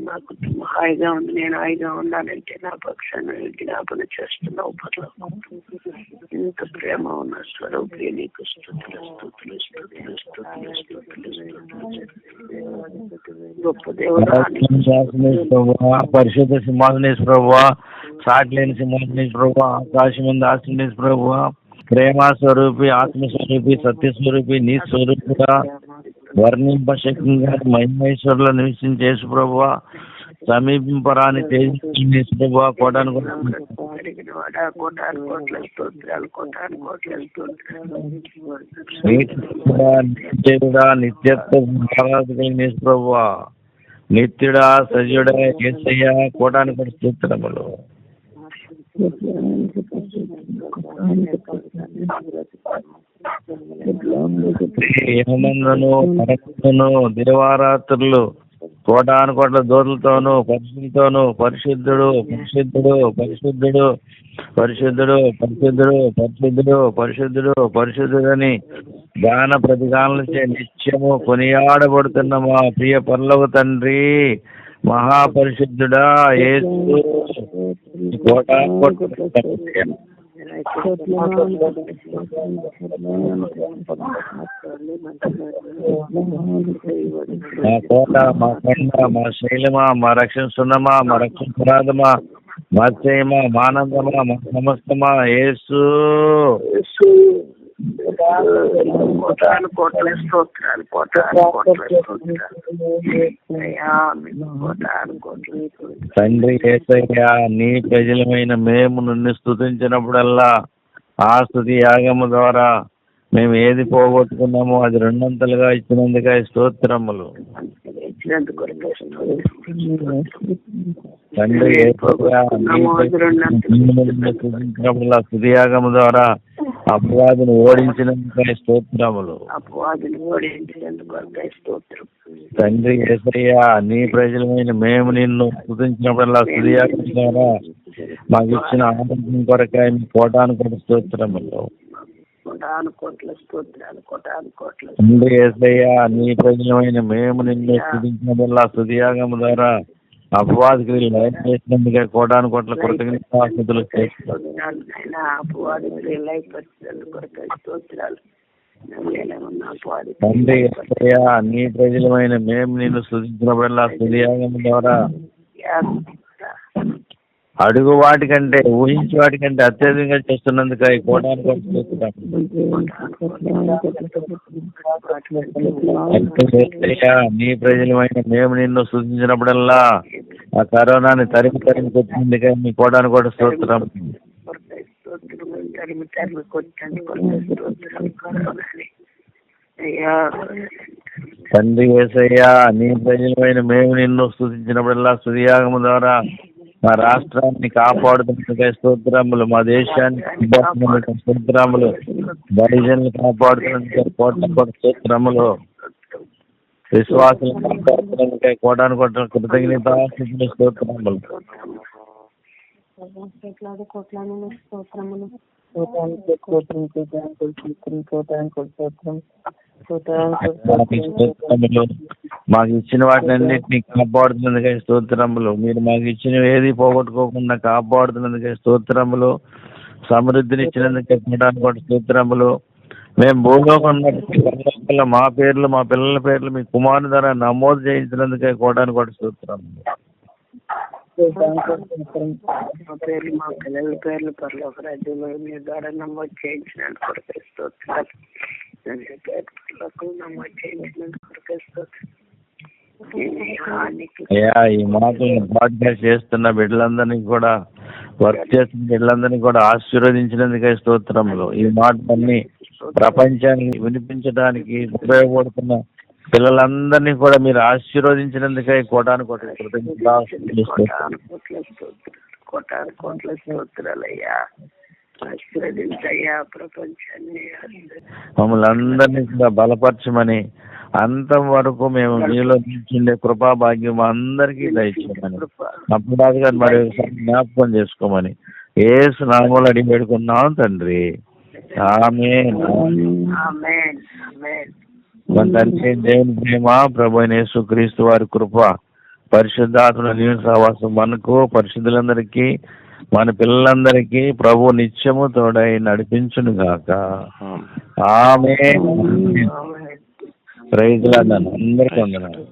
నా కుటుంబం హాయిగా ఉంది, నేను హాయిగా ఉండాలంటే నా పక్షాన్ని జ్ఞాపన చేస్తున్నావు. ఇంత ప్రేమ ఉన్న స్వరూపి నీకు స్తుతులు స్తుతులు స్తుతులు స్తుతులు స్తుతులు స్తుతులు. గొప్ప దేవుడా, పరిశుద్ధ సింహాసనేశ్వర ప్రభువా, సాటిలేని సింహాసనేశ్వర ప్రభువా, ఆకాశమందు ఆశ్రమేశ్వర ప్రభువా, ప్రేమ స్వరూపి, ఆత్మస్వరూపి, సత్యస్వరూపి, నీ స్వరూపిగా వర్ణింపశక్యంగా మహిమేశ్వరులో నివసించే ప్రభువా, సమీపింపరాని తేజస్సు ప్రభువా, కోటాను నిత్యత్వ ప్రభువా, నిత్యుడా సజుడా యేసయ్యా, కోటాను కూడా స్తోత్రములు. హేమందును పరమందును దేవారాత్రులు కోటాను కోట్ల దూతలతోనూ పరిశుద్ధులతోనూ పరిశుద్ధుడు పరిశుద్ధుడు పరిశుద్ధుడు పరిశుద్ధుడు పరిశుద్ధుడు పరిశుద్ధుడు పరిశుద్ధుడు పరిశుద్ధుడని గాన ప్రతిగానలచే నిత్యము కొనియాడబడుతున్న మా ప్రియ పరలోక తండ్రి, మహాపరిశుద్ధుడా యేసు, కోటాను కోట్ల మా కోట, మా కొండ, మా శైలమా, మా రక్షణ సున్నమా, మా రక్షణ పురాధమా, మా చేయమా, మా ఆనందమా, మా సమస్తమా యేసు. కోటాను కోట్ల స్తోత్రాలు, కోటాను కోట్ల స్తోత్రాలు. తండ్రి యేసయ్యా, నీ ప్రజలమైన మేము నిన్ను స్తుతించినప్పుడల్లా ఆ స్తుతి యాగము ద్వారా మేము ఏది పోగొట్టుకున్నామో అది రెండంతలుగా ఇచ్చినందుకే స్తోత్రములు. తండ్రి యేసయ్యా, స్తుతించినప్పుడల్లా స్తుతి యాగము ద్వారా అపవాదిని ఓడించినందుకే స్తోత్రములు. తండ్రి యేసయ్యా, నీ ప్రజలమైన మేము నిన్ను స్తుతించినప్పుడల్లా స్తుతి యాగము ద్వారా మాకు ఇచ్చిన ఆనందం కొరకాయ మీ కోటాను కోట్ల స్తోత్రములు. తండ్రి యేసయ్యా, నీ ప్రజలమైన మేము నిన్ను స్తుతించినప్పుడల్లా స్తుతి యాగము ద్వారా అపవాదికి లయం చేసినందుకే కోటాను కోట్ల కృతజ్ఞతాస్తుతులు. తండ్రి యేసయ్యా, నీ ప్రజలమైన మేము నిన్ను స్తుతించినప్పుడల్లా స్తుతి యాగము ద్వారా అడుగు వాటికంటే ఊహించి వాటికంటే అత్యధికంగా చేస్తున్నందుకు ఈ కోటాను కోట్ల నీ ప్రజలమైన మేము నిన్ను స్తుతించినప్పుడల్లా ఆ కరోనాని తరిమి కొట్టినందుకే మీ కోటాను కోట్ల స్తోత్రం. తండ్రి యేసయ్యా, నీ ప్రజలమైన మేము నిన్ను స్తుతించినప్పుడల్లా స్తుతి యాగము ద్వారా మా రాష్ట్రాన్ని కాపాడుతున్నందుకే స్తోత్రములు, మా దేశాన్ని కాపాడుతున్నందుకే స్తోత్రములు, బలిజనులు కాపాడుతున్నందుకే కోటాను కోట్ల స్తోత్రములు, విశ్వాసులు కాపాడుతున్నందుకే కోటాను కోట్ల కృతజ్ఞతాస్తుతులు స్తోత్రములు. మాకు ఇచ్చిన వాటిని అన్నింటినీ కాపాడుతున్నందుకే స్తోత్రములు. మీరు మాకు ఇచ్చినవి ఏది పోగొట్టుకోకుండా కాపాడుతున్నందుకే స్తోత్రములు. సమృద్ధిని ఇచ్చినందుకే కోటాను కోట్ల స్తోత్రములు. మేము భూలోకంలో మా పేర్లు మా పిల్లల పేర్లు మీ కుమారుని ద్వారా నమోదు చేయించినందుకే కోటాను కోట్ల స్తోత్రములు. మా పేర్లు మా పిల్లల పేర్లు పరలోక రాజ్యంలో మీ ద్వారా నమోదు చేయించినందుకు స్తోత్రాలు. ఈ మాటలను పాడ్కాస్ట్ చేస్తున్న బిడ్డలందరినీ కూడా, వర్క్ చేస్తున్న బిడ్డలందరినీ కూడా ఆశీర్వదించినందుకే స్తోత్రములు. ఈ మాటలన్నీ ప్రపంచానికి వినిపించడానికి ఉపయోగపడుతున్న పిల్లలందరినీ కూడా మీరు ఆశీర్వదించినందుకే కోటాను కోట్ల కోటాను కోట్ల స్తోత్రాలయ్యా. ఆశీర్వదించయ్యా ప్రపంచాన్ని. మమ్మల్ని అందరినీ కూడా బలపరచమని, అంతం వరకు మేము మీలో నిల్చుండే కృపాభాగ్యం అందరికీ దయచేయమని, అప్పుడు మరి జ్ఞాపకం చేసుకోమని యేసు నామములో అడిగి పెడుకున్నాం తండ్రి. ఆమేన్. మన తండ్రి దేవుని ప్రేమ, ప్రభు అయిన యేసుక్రీస్తు వారి కృప, పరిశుద్ధాత్మ దీవెన సహవాసం మనకు, పరిశుద్ధులందరికీ, మన పిల్లలందరికీ ప్రభు నిత్యము తోడై నడిపించును గాక. ఆమేన్. Praise Lord. అందరికీ వందనాలు.